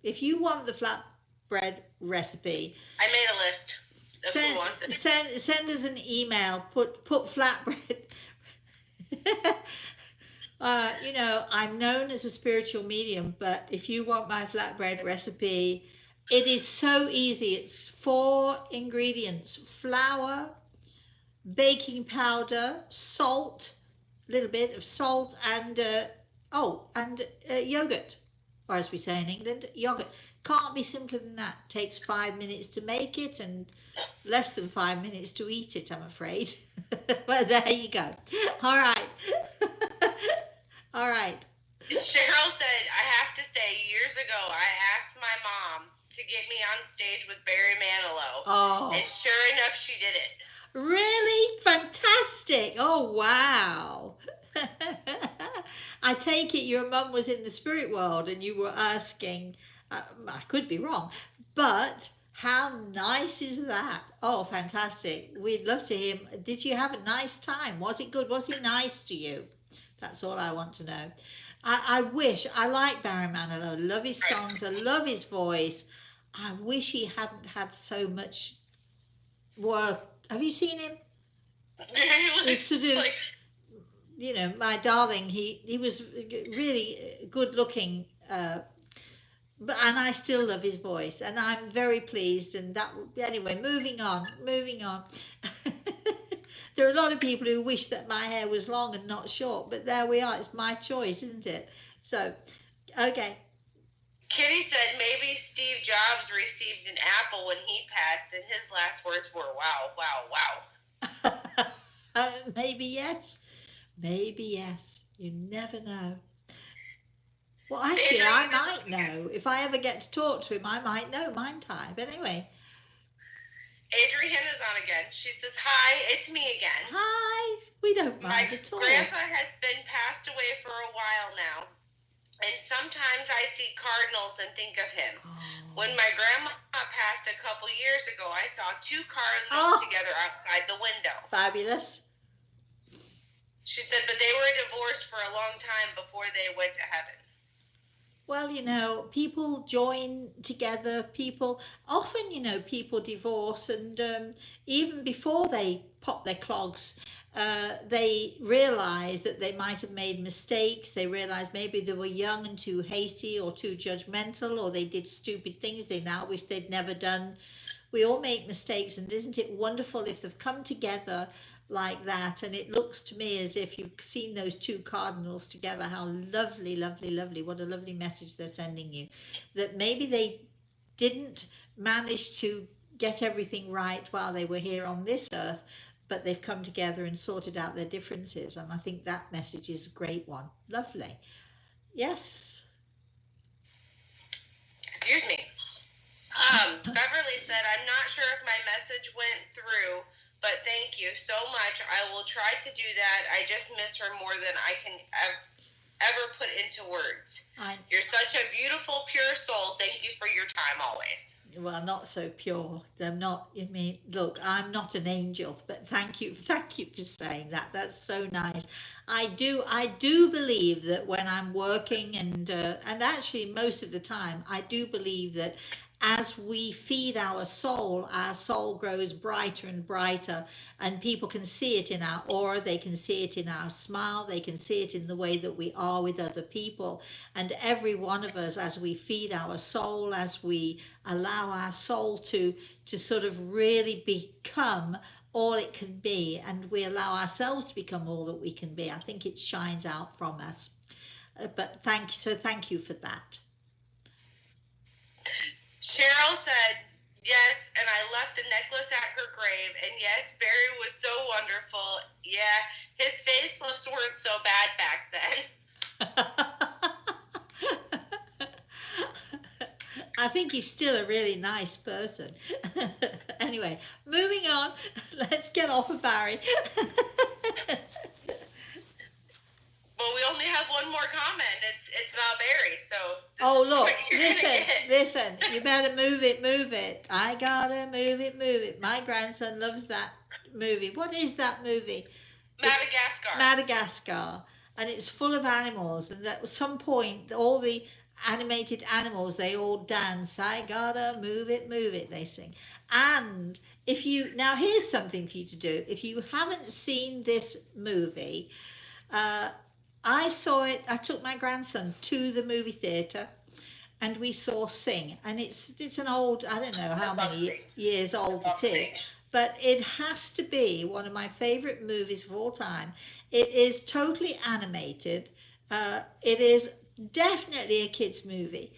If you want the flatbread recipe, I made a list of who wants it. Send us an email. Put flatbread. I'm known as a spiritual medium, but if you want my flatbread recipe, it is so easy. It's 4 ingredients: flour, baking powder, salt, a little bit of salt, and yogurt, or as we say in England, yogurt. Can't be simpler than that. Takes 5 minutes to make it and less than 5 minutes to eat it, I'm afraid. But there you go. All right. All right. Cheryl said, I have to say, years ago, I asked my mom to get me on stage with Barry Manilow. Oh. And sure enough, she did it. Really? Fantastic. Oh, wow. I take it your mum was in the spirit world and you were asking, I could be wrong, but how nice is that? Oh, fantastic. We'd love to hear. Did you have a nice time? Was it good? Was he nice to you? That's all I want to know. I wish, I like Barry Manilow. I love his songs. I love his voice. I wish he hadn't had so much work. Have you seen him? It's sort of, my darling, he was really good looking, and I still love his voice, and I'm very pleased. And anyway, moving on. There are a lot of people who wish that my hair was long and not short, but there we are. It's my choice, isn't it? So, okay. Kitty said maybe Steve Jobs received an apple when he passed, and his last words were, wow, wow, wow. Maybe yes. Maybe yes. You never know. Well, actually, I might know. If I ever get to talk to him, I might know, mightn't I? But anyway. Adrienne is on again. She says, hi, it's me again. Hi. We don't mind at all. My grandpa has been passed away for a while now, and sometimes I see cardinals and think of him. Oh. When my grandma passed a couple years ago, I saw 2 cardinals together outside the window. Fabulous. She said, but they were divorced for a long time before they went to heaven. Well, people join together. People divorce, and even before they pop their clogs, they realize that they might have made mistakes. They realize maybe they were young and too hasty or too judgmental, or they did stupid things they now wish they'd never done. We all make mistakes, and isn't it wonderful if they've come together like that? And it looks to me as if you've seen those 2 cardinals together. How lovely, lovely, lovely. What a lovely message they're sending you, that maybe they didn't manage to get everything right while they were here on this earth, but they've come together and sorted out their differences. And I think that message is a great one. Lovely. Yes. Excuse me. Beverly said, I'm not sure if my message went through, but thank you so much. I will try to do that. I just miss her more than I can ever put into words. You're such a beautiful, pure soul. Thank you for your time always. Well, not so pure. I'm not. I mean, look, I'm not an angel, but thank you for saying that. That's so nice. I do believe that when I'm working and actually most of the time, I do believe that as we feed our soul grows brighter and brighter, and people can see it in our aura, they can see it in our smile, they can see it in the way that we are with other people. And every one of us, as we feed our soul, as we allow our soul to sort of really become all it can be, and we allow ourselves to become all that we can be, I think it shines out from us. But thank you for that. Cheryl said, yes, and I left a necklace at her grave. And yes, Barry was so wonderful. Yeah, his facelifts weren't so bad back then. I think he's still a really nice person. Anyway, moving on. Let's get off of Barry. Well, we only have one more comment. It's about Barry, so. Oh, look, listen. You better move it. I gotta move it. My grandson loves that movie. What is that movie? Madagascar. And it's full of animals. And at some point, all the animated animals, they all dance. I gotta move it, they sing. And now here's something for you to do. If you haven't seen this movie, I saw it. I took my grandson to the movie theater, and we saw Sing. And it's an old, I don't know how many years old it is, but it has to be one of my favorite movies of all time. It is totally animated. It is definitely a kids movie,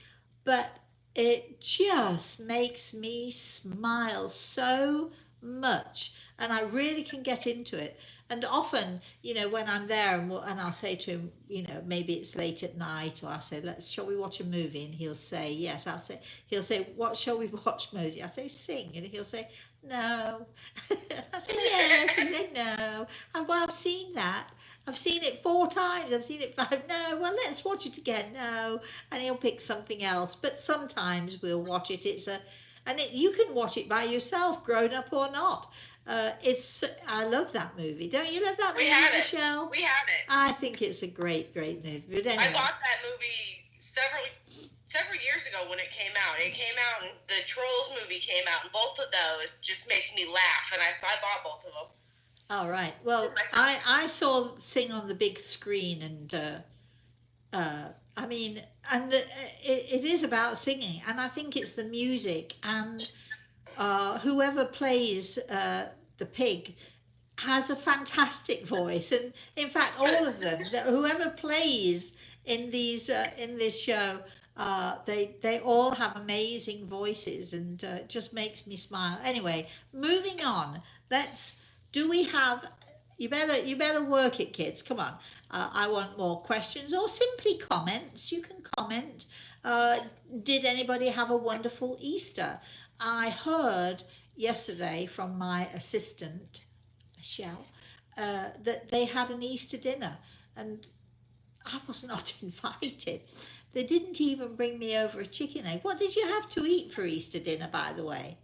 but it just makes me smile so much, and I really can get into it. And often, when I'm there and I'll say to him, maybe it's late at night, or I'll say, shall we watch a movie? And he'll say, yes. He'll say, what shall we watch, Mosey? I say, Sing. And he'll say, no. I say, yes. He said, no. Well, I've seen that. I've seen it 4 times. I've seen it 5. No, well, let's watch it again. No. And he'll pick something else. But sometimes we'll watch it. You can watch it by yourself, grown up or not. I love that movie. Don't you love that movie, Michelle? We have it. I think it's a great movie. But anyway. I bought that movie several years ago when it came out. It came out, and the Trolls movie came out, and both of those just make me laugh. And so I bought both of them. All right. Well, I saw Sing on the big screen, and I mean, and it is about singing, and I think it's the music, and whoever plays the pig has a fantastic voice, and in fact, all of them, whoever plays in this show, they all have amazing voices, and it just makes me smile. Anyway, moving on. Do we have? You better work it, kids. Come on. I want more questions or simply comments. You can comment. Did anybody have a wonderful Easter? I heard yesterday from my assistant, Michelle, that they had an Easter dinner, and I was not invited. They didn't even bring me over a chicken egg. What did you have to eat for Easter dinner, by the way?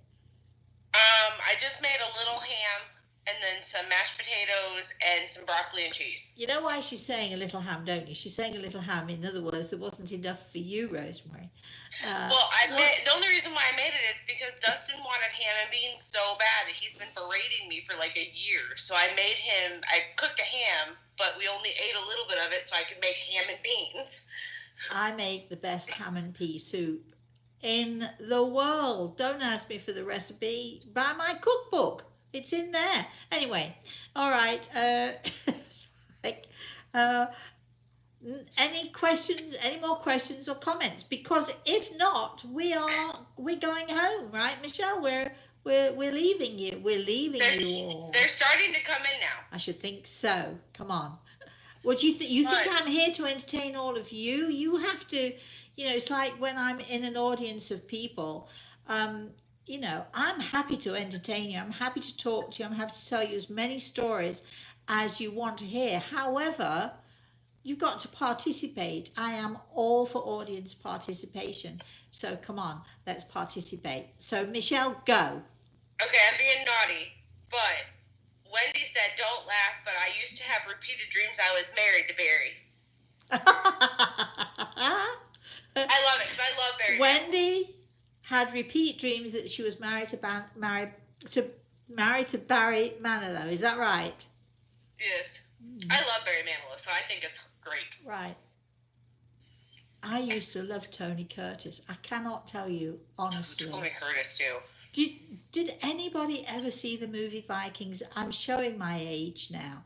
I just made a little ham, and then some mashed potatoes and some broccoli and cheese. You know why she's saying a little ham, don't you? She's saying a little ham. In other words, there wasn't enough for you, Rosemary. The only reason why I made it is because Dustin wanted ham and beans so bad that he's been berating me for like a year. So I cooked a ham, but we only ate a little bit of it so I could make ham and beans. I make the best ham and pea soup in the world. Don't ask me for the recipe. Buy my cookbook. It's in there. Anyway, all right. Any questions? Any more questions or comments? Because if not, we're going home, right, Michelle? We're leaving you. We're leaving you all. They're starting to come in now. I should think so. Come on. What do you think? You think I'm here to entertain all of you? You have to. It's like when I'm in an audience of people. I'm happy to entertain you. I'm happy to talk to you. I'm happy to tell you as many stories as you want to hear. However, you've got to participate. I am all for audience participation. So come on, let's participate. So Michelle, go. Okay, I'm being naughty, but Wendy said, "Don't laugh." But I used to have repeated dreams I was married to Barry. I love it because I love Barry. Wendy had repeat dreams that she was married to Barry Manilow. Is that right? Yes. I love Barry Manilow, so I think it's great. Right. I used to love Tony Curtis. I cannot tell you honestly. Tony Curtis too. Did anybody ever see the movie Vikings? I'm showing my age now.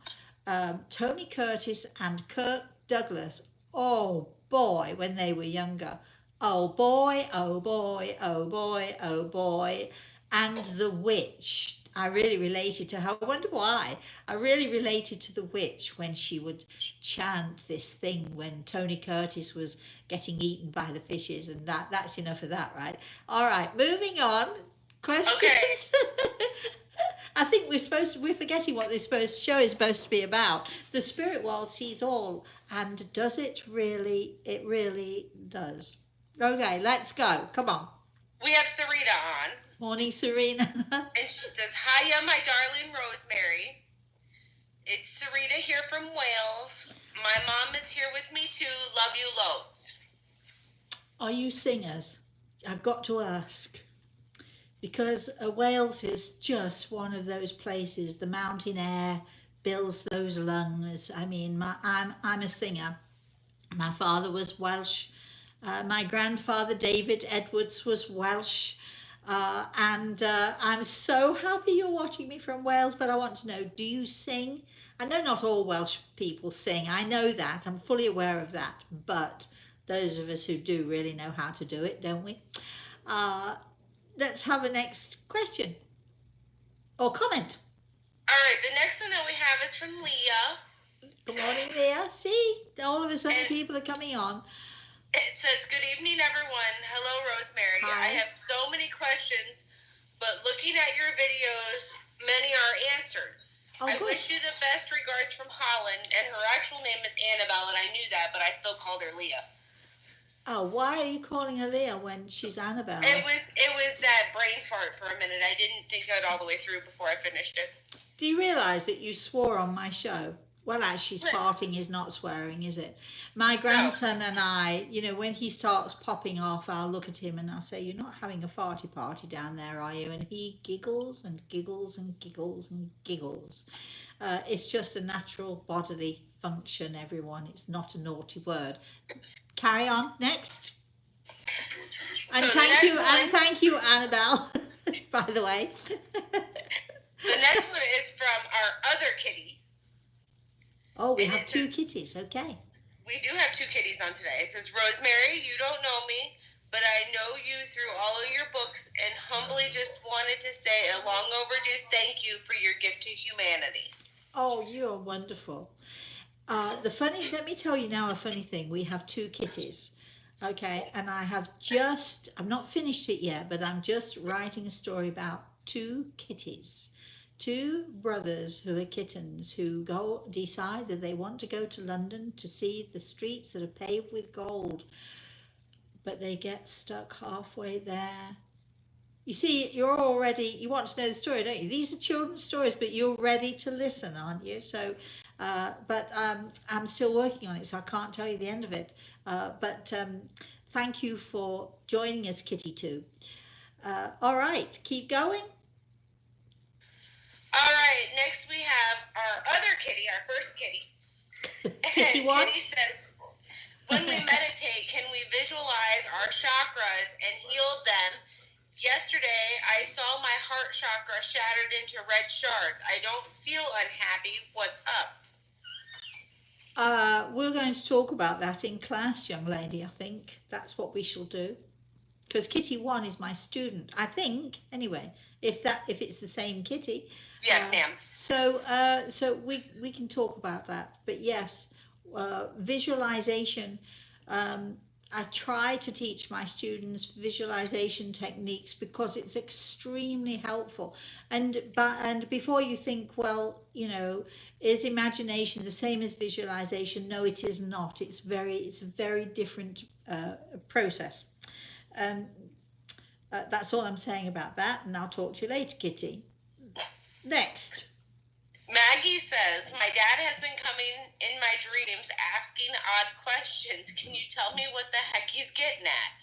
Tony Curtis and Kirk Douglas. Oh boy, when they were younger. Oh boy, oh boy, oh boy, oh boy. And the witch. I really related to her. I wonder why. I really related to the witch when she would chant this thing when Tony Curtis was getting eaten by the fishes, and that's enough of that, right? All right, moving on. Questions? Okay. I think we're forgetting what this show is supposed to be about. The spirit world sees all, and does it really? It really does. Okay, let's go. Come on. We have Sarita on. Morning, Serena. And she says, "Hiya, my darling Rosemary. It's Sarita here from Wales. My mom is here with me too. Love you loads." Are you singers? I've got to ask. Because Wales is just one of those places. The mountain air builds those lungs. I mean, I'm a singer. My father was Welsh. My grandfather, David Edwards, was Welsh. And I'm so happy you're watching me from Wales, but I want to know, do you sing? I know not all Welsh people sing. I know that. I'm fully aware of that. But those of us who do really know how to do it, don't we? Let's have a next question or comment. All right, the next one that we have is from Leah. Good morning, Leah. See, all of a sudden people are coming on. It says, "Good evening, everyone. Hello, Rosemary. Hi. I have so many questions, but looking at your videos, many are answered. Oh, I good. wish you the best regards from Holland, and her actual name is Annabelle, and I knew that, but I still called her Leah." Oh, why are you calling her Leah when she's Annabelle? It was that brain fart for a minute. I didn't think it all the way through before I finished it. Do you realise that you swore on my show? Well, actually, farting is not swearing, is it? My grandson and I, you know, when he starts popping off, I'll look at him and I'll say, "You're not having a farty party down there, are you?" And he giggles and giggles and giggles and giggles. It's just a natural bodily function, everyone. It's not a naughty word. Carry on. Next. And So thank you, Annabelle, by the way. The next one is from our other kitty. Oh, we And have it two says- kitties. Okay. We do have two kitties on today. It says, "Rosemary, you don't know me, but I know you through all of your books and humbly just wanted to say a long overdue thank you for your gift to humanity." Oh, you are wonderful. Let me tell you now a funny thing. We have two kitties. Okay. And I've not finished it yet, but I'm just writing a story about two kitties. Two brothers who are kittens who decide that they want to go to London to see the streets that are paved with gold, but they get stuck halfway there. You see, you want to know the story, don't you? These are children's stories, but you're ready to listen, aren't you? So, but I'm still working on it, so I can't tell you the end of it. But thank you for joining us, Kitty 2. All right, keep going. All right, next we have our other kitty, our first kitty. Kitty And 1. Kitty says, "When we meditate, can we visualize our chakras and heal them? Yesterday, I saw my heart chakra shattered into red shards. I don't feel unhappy. What's up?" We're going to talk about that in class, young lady. I think that's what we shall do. Because Kitty 1 is my student, I think. Anyway, if it's the same Kitty. Yes, ma'am. So we can talk about that. But yes, visualization. I try to teach my students visualization techniques because it's extremely helpful. And before you think, well, is imagination the same as visualization? No, it is not. It's a very different process. Um, that's all I'm saying about that, and I'll talk to you later, Kitty. Next. Maggie says, my dad has been coming in my dreams asking odd questions. Can you tell me what the heck he's getting at?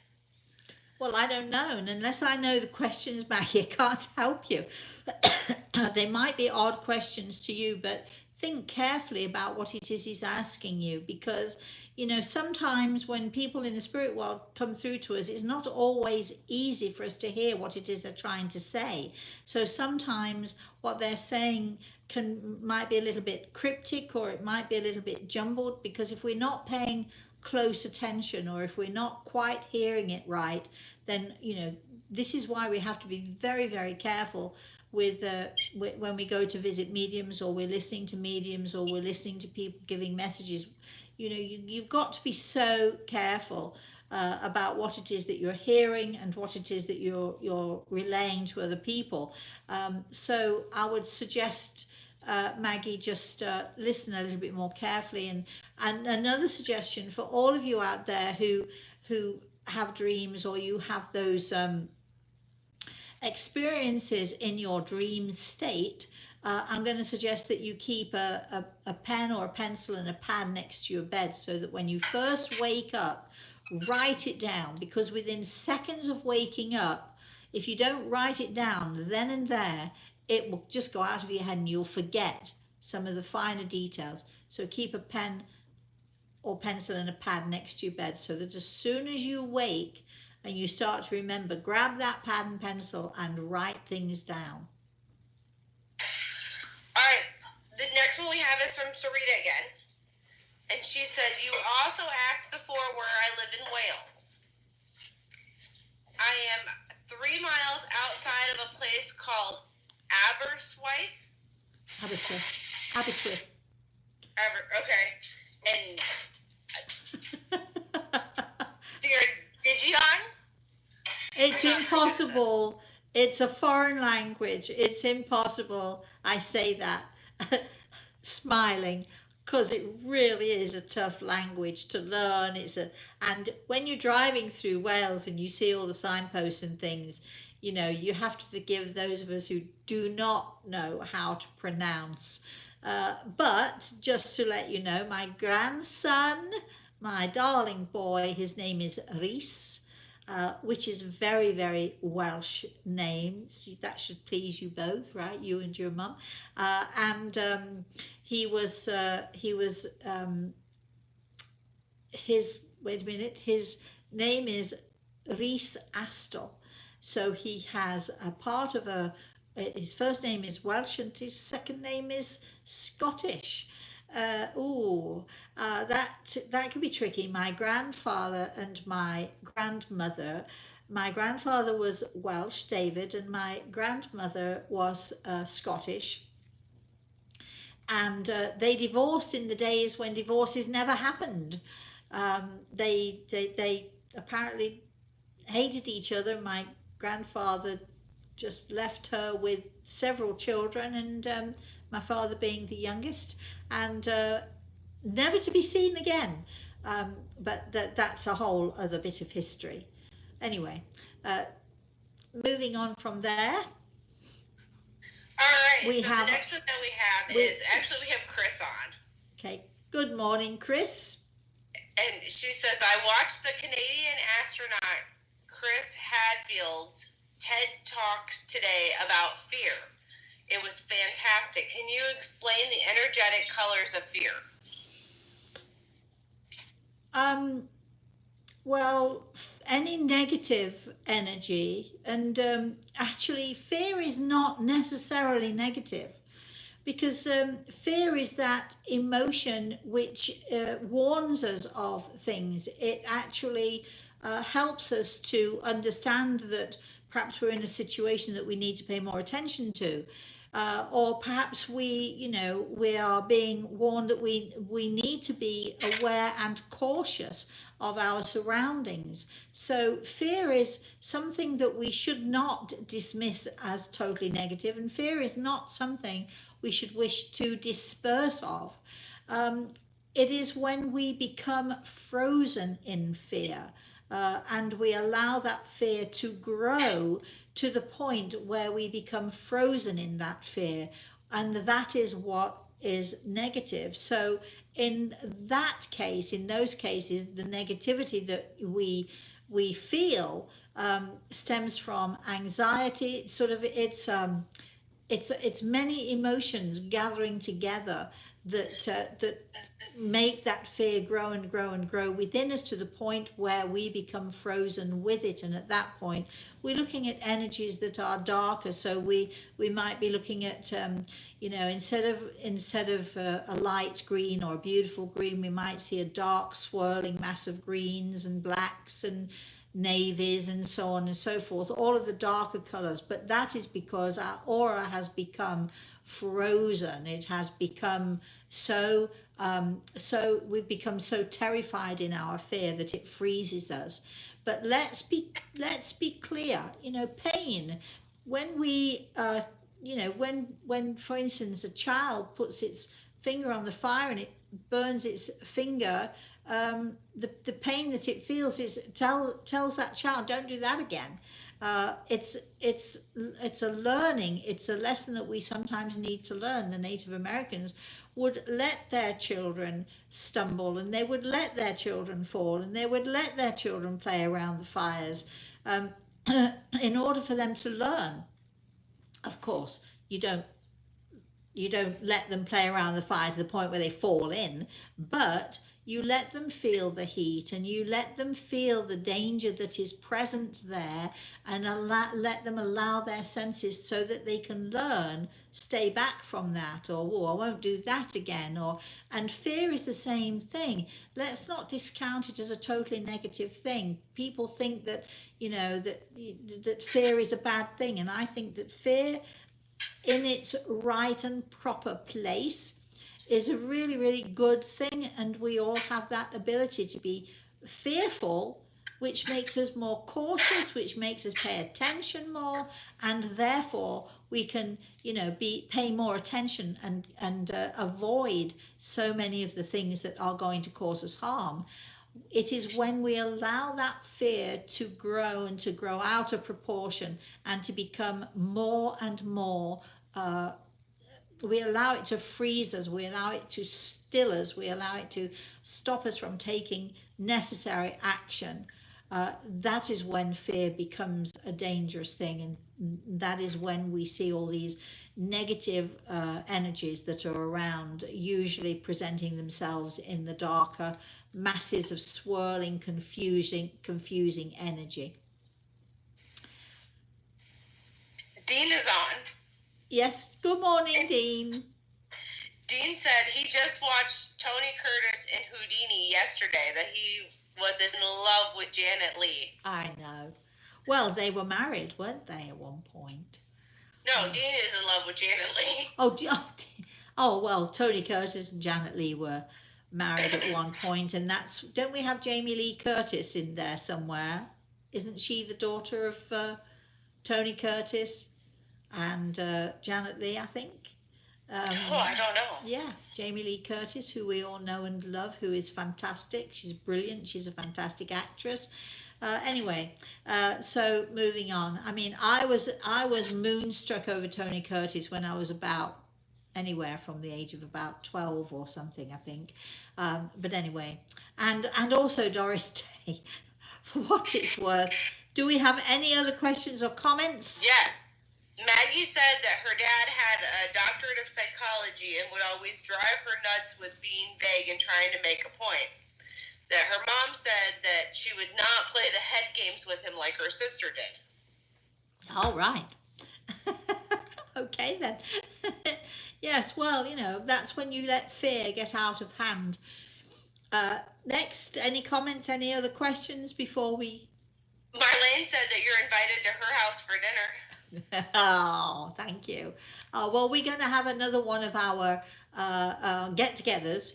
Well, I don't know, and unless I know the questions, Maggie, I can't help you. They might be odd questions to you, but think carefully about what it is he's asking you, because sometimes when people in the spirit world come through to us, it's not always easy for us to hear what it is they're trying to say. So sometimes what they're saying might be a little bit cryptic, or it might be a little bit jumbled, because if we're not paying close attention, or if we're not quite hearing it right, then this is why we have to be very, very careful with when we go to visit mediums, or we're listening to mediums, or we're listening to people giving messages. You've got to be so careful about what it is that you're hearing and what it is that you're relaying to other people. So I would suggest, Maggie, just listen a little bit more carefully. And another suggestion for all of you out there who have dreams, or you have those experiences in your dream state, I'm going to suggest that you keep a pen or a pencil and a pad next to your bed, so that when you first wake up, write it down, because within seconds of waking up, if you don't write it down then and there, it will just go out of your head and you'll forget some of the finer details. So keep a pen or pencil and a pad next to your bed, so that as soon as you wake and you start to remember, grab that pad and pencil and write things down. All right, the next one we have is from Sarita again. And she said, you also asked before where I live in Wales. I am 3 miles outside of a place called Aberystwyth. Aberystwyth. Okay. And dear Digion? It's impossible. It's a foreign language. It's impossible. I say that smiling, because it really is a tough language to learn. And when you're driving through Wales and you see all the signposts and things, you have to forgive those of us who do not know how to pronounce. But just to let you know, my grandson, my darling boy, his name is Rhys, which is very, very Welsh name. So that should please you both, right? You and your mum. His name is Rhys Astle. So he has a part of his first name is Welsh and his second name is Scottish. That can be tricky. My grandfather and my grandmother. My grandfather was Welsh, David, and my grandmother was Scottish. And they divorced in the days when divorces never happened. They apparently hated each other. My grandfather just left her with several children, and my father being the youngest, and never to be seen again. But that's a whole other bit of history. Anyway, moving on from there. All right, the next one that we have is, actually we have Chris on. Okay, good morning, Chris. And she says, I watched the Canadian astronaut Chris Hadfield's TED Talk today about fear. It was fantastic. Can you explain the energetic colors of fear? Well, any negative energy, and actually fear is not necessarily negative, because fear is that emotion which warns us of things. It actually helps us to understand that perhaps we're in a situation that we need to pay more attention to. or perhaps we are being warned that we need to be aware and cautious of our surroundings. So fear is something that we should not dismiss as totally negative, and fear is not something we should wish to disperse of. Um, it is when we become frozen in fear, and we allow that fear to grow to the point where we become frozen in that fear, and that is what is negative. So in that case, in those cases, the negativity that we feel stems from anxiety. It's many emotions gathering together that make that fear grow and grow and grow within us to the point where we become frozen with it. And at that point, we're looking at energies that are darker. So we might be looking at instead of a light green or a beautiful green, we might see a dark swirling mass of greens and blacks and navies and so on and so forth, all of the darker colors. But that is because our aura has become frozen. It has become so we've become so terrified in our fear that it freezes us. But let's be clear. Pain, when we when for instance a child puts its finger on the fire and it burns its finger, the pain that it feels tells that child, don't do that again. It's a learning. It's a lesson that we sometimes need to learn. The Native Americans would let their children stumble, and they would let their children fall, and they would let their children play around the fires, um, in order for them to learn. Of course, you don't you don't let them play around the fire to the point where they fall in, but you let them feel the heat, and you let them feel the danger that is present there, and let them allow their senses so that they can learn, stay back from that, or oh, I won't do that again. And fear is the same thing. Let's not discount it as a totally negative thing. People think that that fear is a bad thing, and I think that fear in its right and proper place is a really, really good thing. And we all have that ability to be fearful, which makes us more cautious, which makes us pay attention more, and therefore we can, pay more attention and avoid so many of the things that are going to cause us harm. It is when we allow that fear to grow and to grow out of proportion and to become more and more, we allow it to freeze us, we allow it to still us, we allow it to stop us from taking necessary action. That is when fear becomes a dangerous thing, and that is when we see all these negative energies that are around, usually presenting themselves in the darker masses of swirling, confusing energy. Dean is on. Yes, good morning, Dean. Dean said he just watched Tony Curtis in Houdini yesterday, that he was in love with Janet Leigh. I know. Well, they were married, weren't they, at one point? No, Dean is in love with Janet Leigh. Oh, well, Tony Curtis and Janet Leigh were married at one point, and don't we have Jamie Lee Curtis in there somewhere? Isn't she the daughter of Tony Curtis and Janet Leigh, I think? I don't know. Yeah, Jamie Lee Curtis, who we all know and love, who is fantastic. She's brilliant. She's a fantastic actress. Anyway, so moving on. I mean, I was moonstruck over Tony Curtis when I was about anywhere from the age of about 12 or something, I think. But anyway, and also Doris Day, for what it's worth. Do we have any other questions or comments? Yes. Maggie said that her dad had a doctorate of psychology and would always drive her nuts with being vague and trying to make a point. That her mom said that she would not play the head games with him like her sister did. All right. Okay then. Yes, well, that's when you let fear get out of hand. Next, any comments, any other questions before we... Marlene said that you're invited to her house for dinner. Oh, thank you. Well, we're going to have another one of our get-togethers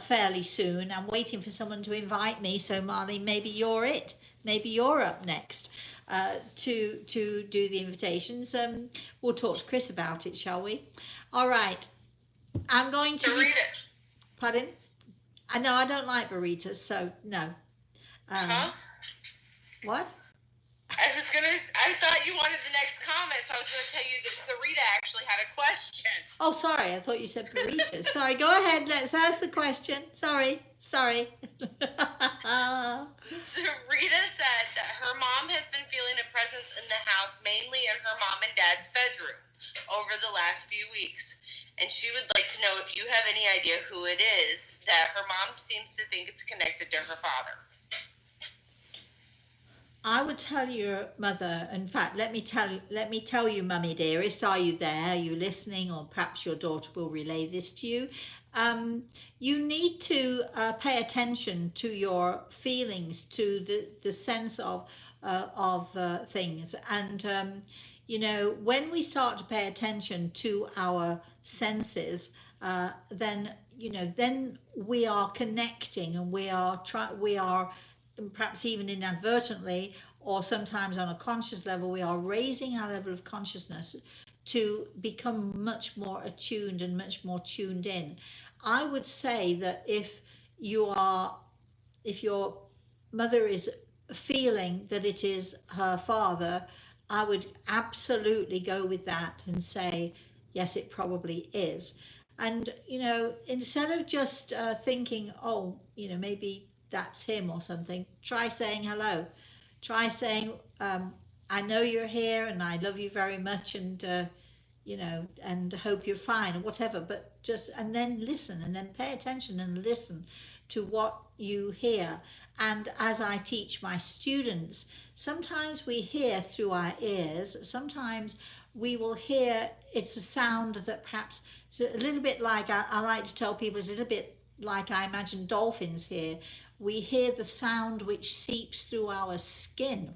fairly soon. I'm waiting for someone to invite me. So, Marley, maybe you're it. Maybe you're up next to do the invitations. We'll talk to Chris about it, shall we? All right. I'm going to be. Sarita. Pardon? I know I don't like burritos, so no. Huh? What? I thought you wanted the next comment, so I was gonna tell you that Sarita actually had a question. Oh, sorry. I thought you said burritos. Sorry. Go ahead. Let's ask the question. Sorry. Sorry. Sarita said that her mom has been feeling a presence in the house, mainly in her mom and dad's bedroom, over the last few weeks. And she would like to know if you have any idea who it is that her mom seems to think it's connected to her father. I would tell your mother. In fact, let me tell you, Mummy dearest. Are you there? Are you listening? Or perhaps your daughter will relay this to you. You need to pay attention to your feelings, to the sense of things, and you know, when we start to pay attention to our senses, then you know, then we are connecting, and we are perhaps even inadvertently or sometimes on a conscious level, we are raising our level of consciousness to become much more attuned and much more tuned in. I would say that if your mother is feeling that it is her father, I would absolutely go with that and say, yes, it probably is. And, you know, instead of just thinking, oh, you know, maybe that's him or something, try saying hello. Try saying, I know you're here and I love you very much, and, you know, and hope you're fine or whatever. But just, and then listen, and then pay attention and listen to what you hear. And as I teach my students, sometimes we hear through our ears, sometimes we will hear it's a sound that perhaps it's a little bit like I like to tell people, it's a little bit like I imagine dolphins hear. We hear the sound which seeps through our skin.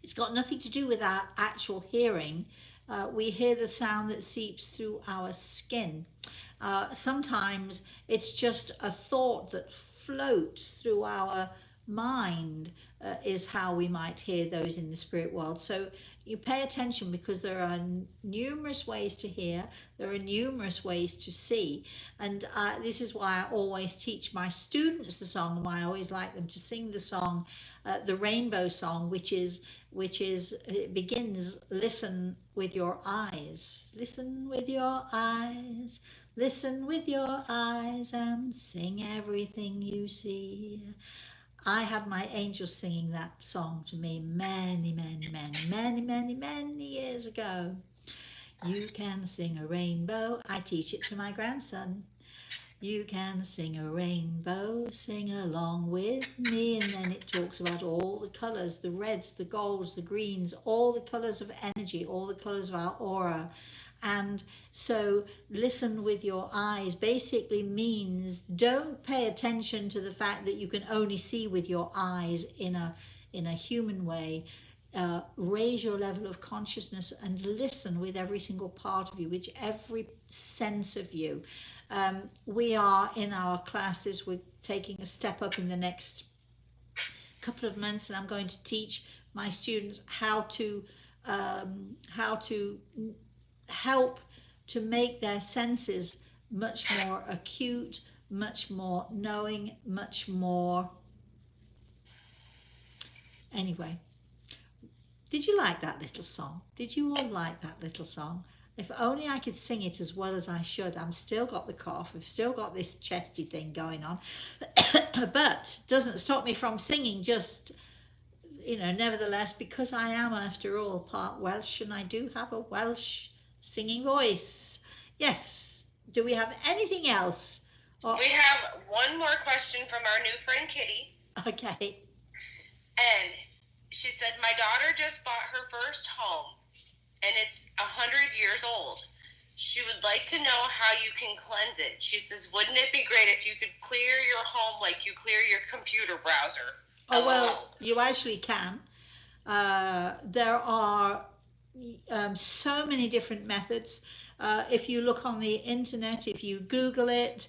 It's got nothing to do with our actual hearing. We hear the sound that seeps through our skin. Sometimes it's just a thought that floats through our mind, is how we might hear those in the spirit world. So you pay attention, because there are numerous ways to hear, there are numerous ways to see, and this is why I always teach my students the song, and why I always like them to sing the song, the Rainbow Song, which is it begins, listen with your eyes, listen with your eyes, listen with your eyes, and sing everything you see. I had my angel singing that song to me many years ago. You can sing a rainbow. I teach it to my grandson. You can sing a rainbow, sing along with me. And then it talks about all the colours, the reds, the golds, the greens, all the colours of energy, all the colours of our aura. And so listen with your eyes basically means don't pay attention to the fact that you can only see with your eyes in a human way. Raise your level of consciousness and listen with every single part of you, with every sense of you. We are in our classes, we're taking a step up in the next couple of months, and I'm going to teach my students how to help to make their senses much more acute, much more knowing, much more. Anyway, did you like that little song? Did you all like that little song? If only I could sing it as well as I should. I'm still got the cough, I've still got this chesty thing going on, but doesn't stop me from singing, just, you know, nevertheless, because I am, after all, part Welsh, and I do have a Welsh singing voice. Yes. Do we have anything else? We have one more question from our new friend Kitty. Okay. And she said, my daughter just bought her first home, and it's 100 years old. She would like to know how you can cleanse it. She says, wouldn't it be great if you could clear your home like you clear your computer browser? Oh, well, you actually can. There are so many different methods. If you look on the internet, if you Google it,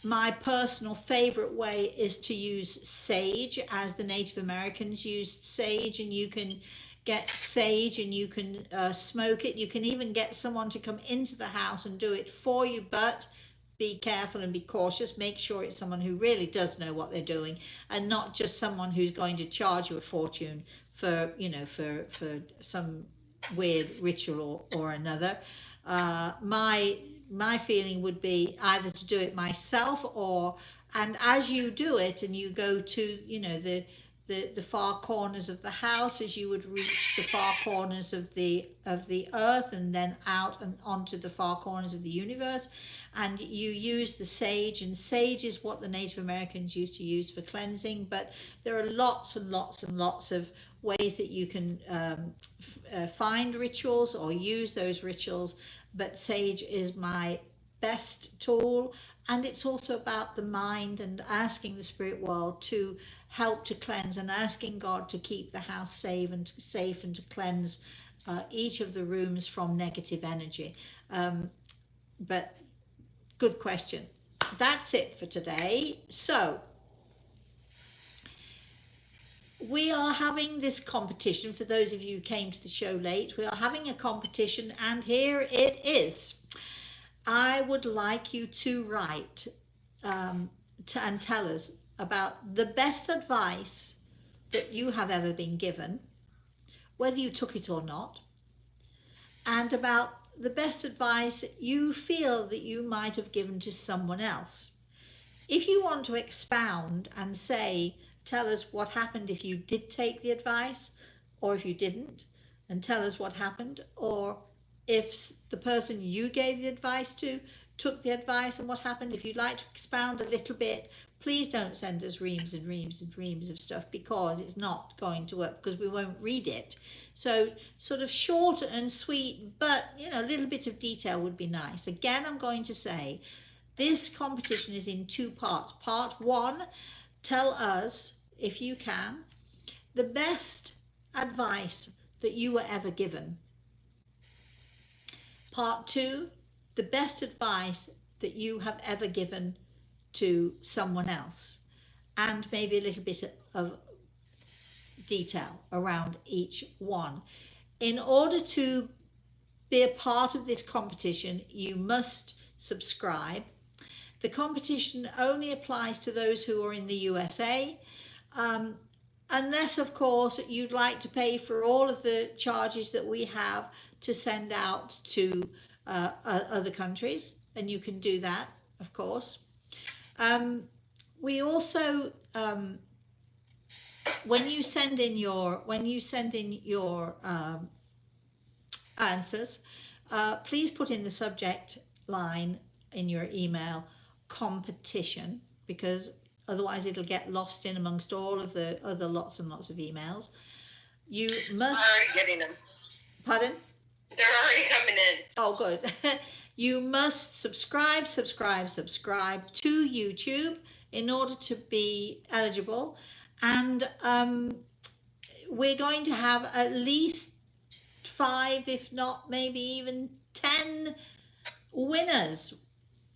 my personal favorite way is to use sage, as the Native Americans used sage, and you can get sage and you can smoke it. You can even get someone to come into the house and do it for you, but be careful and be cautious. Make sure it's someone who really does know what they're doing, and not just someone who's going to charge you a fortune for, for some weird ritual or another. My feeling would be either to do it myself, or, and as you do it and you go to, the far corners of the house, as you would reach the far corners of the earth, and then out and onto the far corners of the universe, and you use the sage. And sage is what the Native Americans used to use for cleansing, but there are lots and lots and lots of ways that you can find rituals or use those rituals, but sage is my best tool. And it's also about the mind and asking the spirit world to help to cleanse, and asking God to keep the house safe and to cleanse each of the rooms from negative energy. But good question. That's it for today. So we are having this competition. For those of you who came to the show late, we are having a competition, and here it is. I would like you to write and tell us about the best advice that you have ever been given, whether you took it or not, and about the best advice you feel that you might have given to someone else. If you want to expound and say, tell us what happened if you did take the advice, or if you didn't, and tell us what happened, or if the person you gave the advice to took the advice and what happened. If you'd like to expound a little bit, please don't send us reams and reams and reams of stuff, because it's not going to work, because we won't read it. So sort of short and sweet, but a little bit of detail would be nice. Again, I'm going to say this competition is in two parts. Part one, tell us, if you can, the best advice that you were ever given. Part two, the best advice that you have ever given to someone else, and maybe a little bit of detail around each one. In order to be a part of this competition, you must subscribe. The competition only applies to those who are in the USA, unless, of course, you'd like to pay for all of the charges that we have to send out to other countries, and you can do that, of course. We also, when you send in your answers, please put in the subject line in your email competition, because otherwise it'll get lost in amongst all of the other lots and lots of emails. You must. I'm already getting them. Pardon? They're already coming in. Oh, good. You must subscribe to YouTube in order to be eligible. And we're going to have at least 5, if not maybe even 10 winners.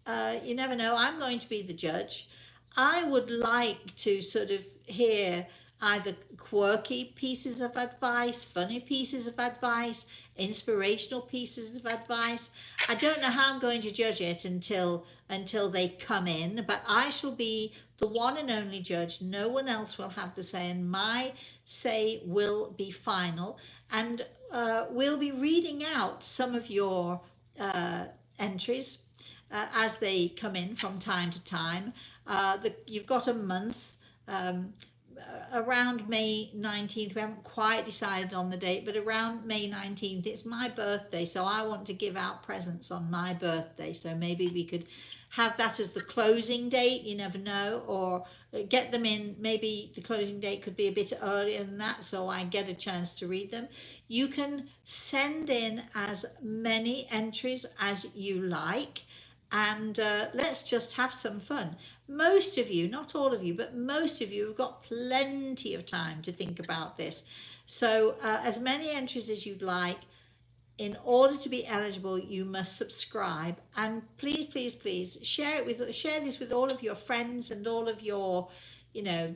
You never know. I'm going to be the judge. I would like to sort of hear either quirky pieces of advice, funny pieces of advice, inspirational pieces of advice. I don't know how I'm going to judge it until they come in, but I shall be the one and only judge. No one else will have the say, and my say will be final. And we'll be reading out some of your entries as they come in from time to time. You've got a month. Around May 19th, we haven't quite decided on the date, but around May 19th, it's my birthday, so I want to give out presents on my birthday, so maybe we could have that as the closing date. You never know, or get them in. Maybe the closing date could be a bit earlier than that, so I get a chance to read them. You can send in as many entries as you like, and let's just have some fun. Most of you, not all of you, but most of you have got plenty of time to think about this. So as many entries as you'd like. in order to be eligible, you must subscribe, and please, please, please share this with all of your friends and all of your,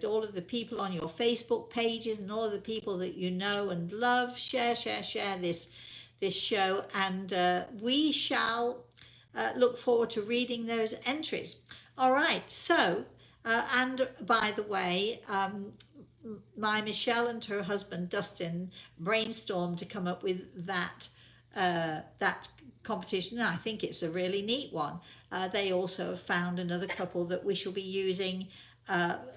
all of the people on your Facebook pages and all of the people that you know and love. Share this show, and we shall look forward to reading those entries. All right, so and by the way, my Michelle and her husband Dustin brainstormed to come up with that competition, and I think it's a really neat one. They also have found another couple that we shall be using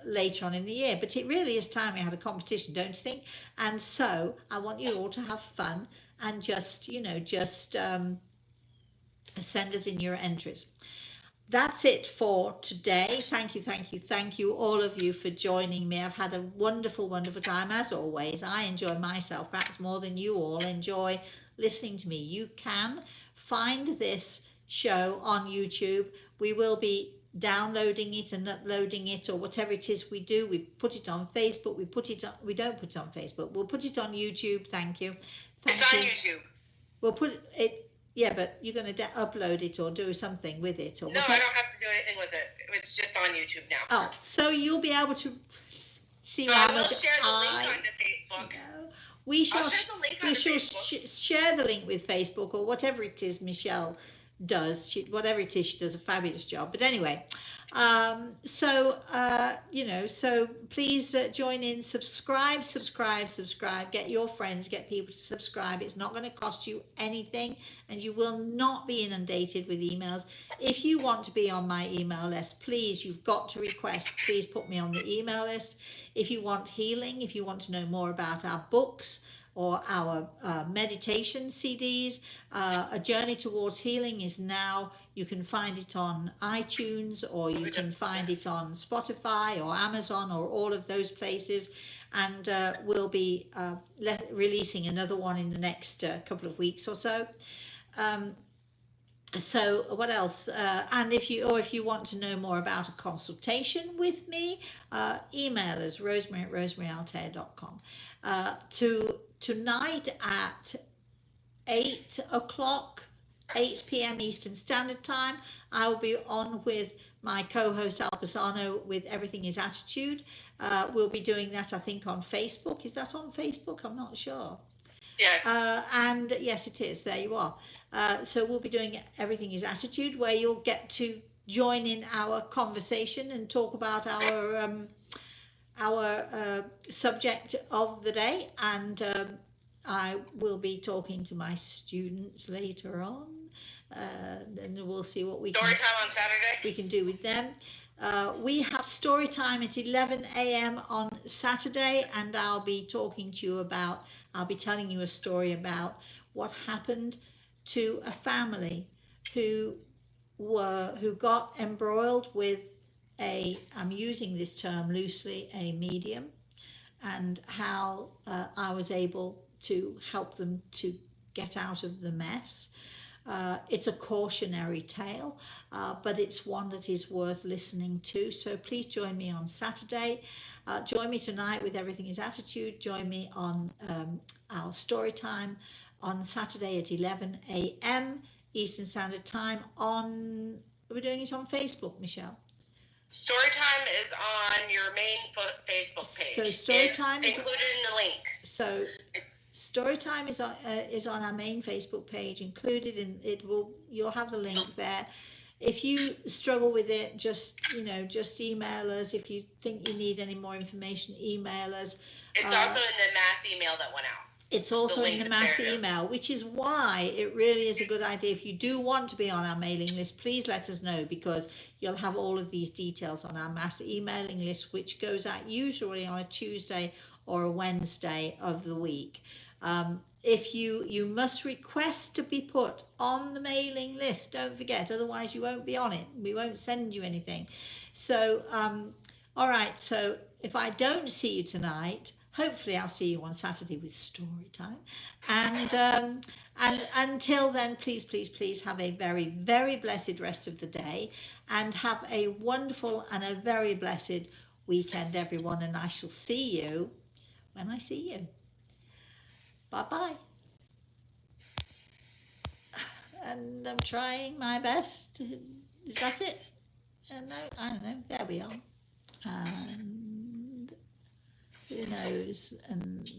later on in the year, but it really is time we had a competition, don't you think? And so I want you all to have fun and just send us in your entries. That's it for today. Thank you all of you for joining me. I've had a wonderful time as always. I enjoy myself perhaps more than you all enjoy listening to me. You can find this show on YouTube. We will be downloading it and uploading it, or whatever it is we do. We put it on Facebook. We don't put it on Facebook. We'll put it on YouTube. Thank you. It's on YouTube. We'll put it. Yeah, but you're going to upload it or do something with it, or no? I don't have to do anything with it. It's just on YouTube now. Oh, so you'll be able to see. So I will share the link on the Facebook. We shall share the link with Facebook, or whatever it is Michelle does. Whatever it is, she does a fabulous job. But anyway, so please join in, subscribe, get your friends, get people to subscribe. It's not going to cost you anything, and you will not be inundated with emails. If you want to be on my email list, please, you've got to request, please put me on the email list. If you want healing, if you want to know more about our books or our meditation CDs, A Journey Towards Healing is now, you can find it on iTunes, or you can find it on Spotify or Amazon or all of those places. And we'll be releasing another one in the next couple of weeks or so. So what else? And if you want to know more about a consultation with me, email us rosemary@rosemaryaltair.com. Tonight at 8 p.m. Eastern Standard Time, I will be on with my co-host Al Pisano with Everything is Attitude. We'll be doing that, I think, on Facebook. Is that on Facebook? I'm not sure. Yes. And yes, it is. There you are. So we'll be doing Everything is Attitude, where you'll get to join in our conversation and talk about our subject of the day. And I will be talking to my students later on, and we'll see what we story time on Saturday we can do with them. We have story time at 11 a.m. on Saturday, and I'll be telling you a story about what happened to a family who got embroiled with I'm using this term loosely, a medium, and how I was able to help them to get out of the mess. It's a cautionary tale, but it's one that is worth listening to. So please join me on Saturday. Join me tonight with Everything is Attitude. Join me on our story time on Saturday at 11 a.m. Eastern Standard Time. We're doing it on Facebook, Michelle. Storytime is on your main Facebook page. So Storytime is included in the link. So Storytime is on our main Facebook page, included in it. You'll have the link there. If you struggle with it, just email us. If you think you need any more information, email us. It's also in the mass email that went out. It's also in the mass email, which is why it really is a good idea. If you do want to be on our mailing list, please let us know, because you'll have all of these details on our mass emailing list, which goes out usually on a Tuesday or a Wednesday of the week. If you must request to be put on the mailing list, don't forget, otherwise you won't be on it. We won't send you anything. So, all right, so if I don't see you tonight, hopefully I'll see you on Saturday with story time. And until then, please have a very, very blessed rest of the day, and have a wonderful and a very blessed weekend, everyone. And I shall see you when I see you. Bye-bye. and I'm trying my best. Is that it? No, I don't know. There we are. And who knows? And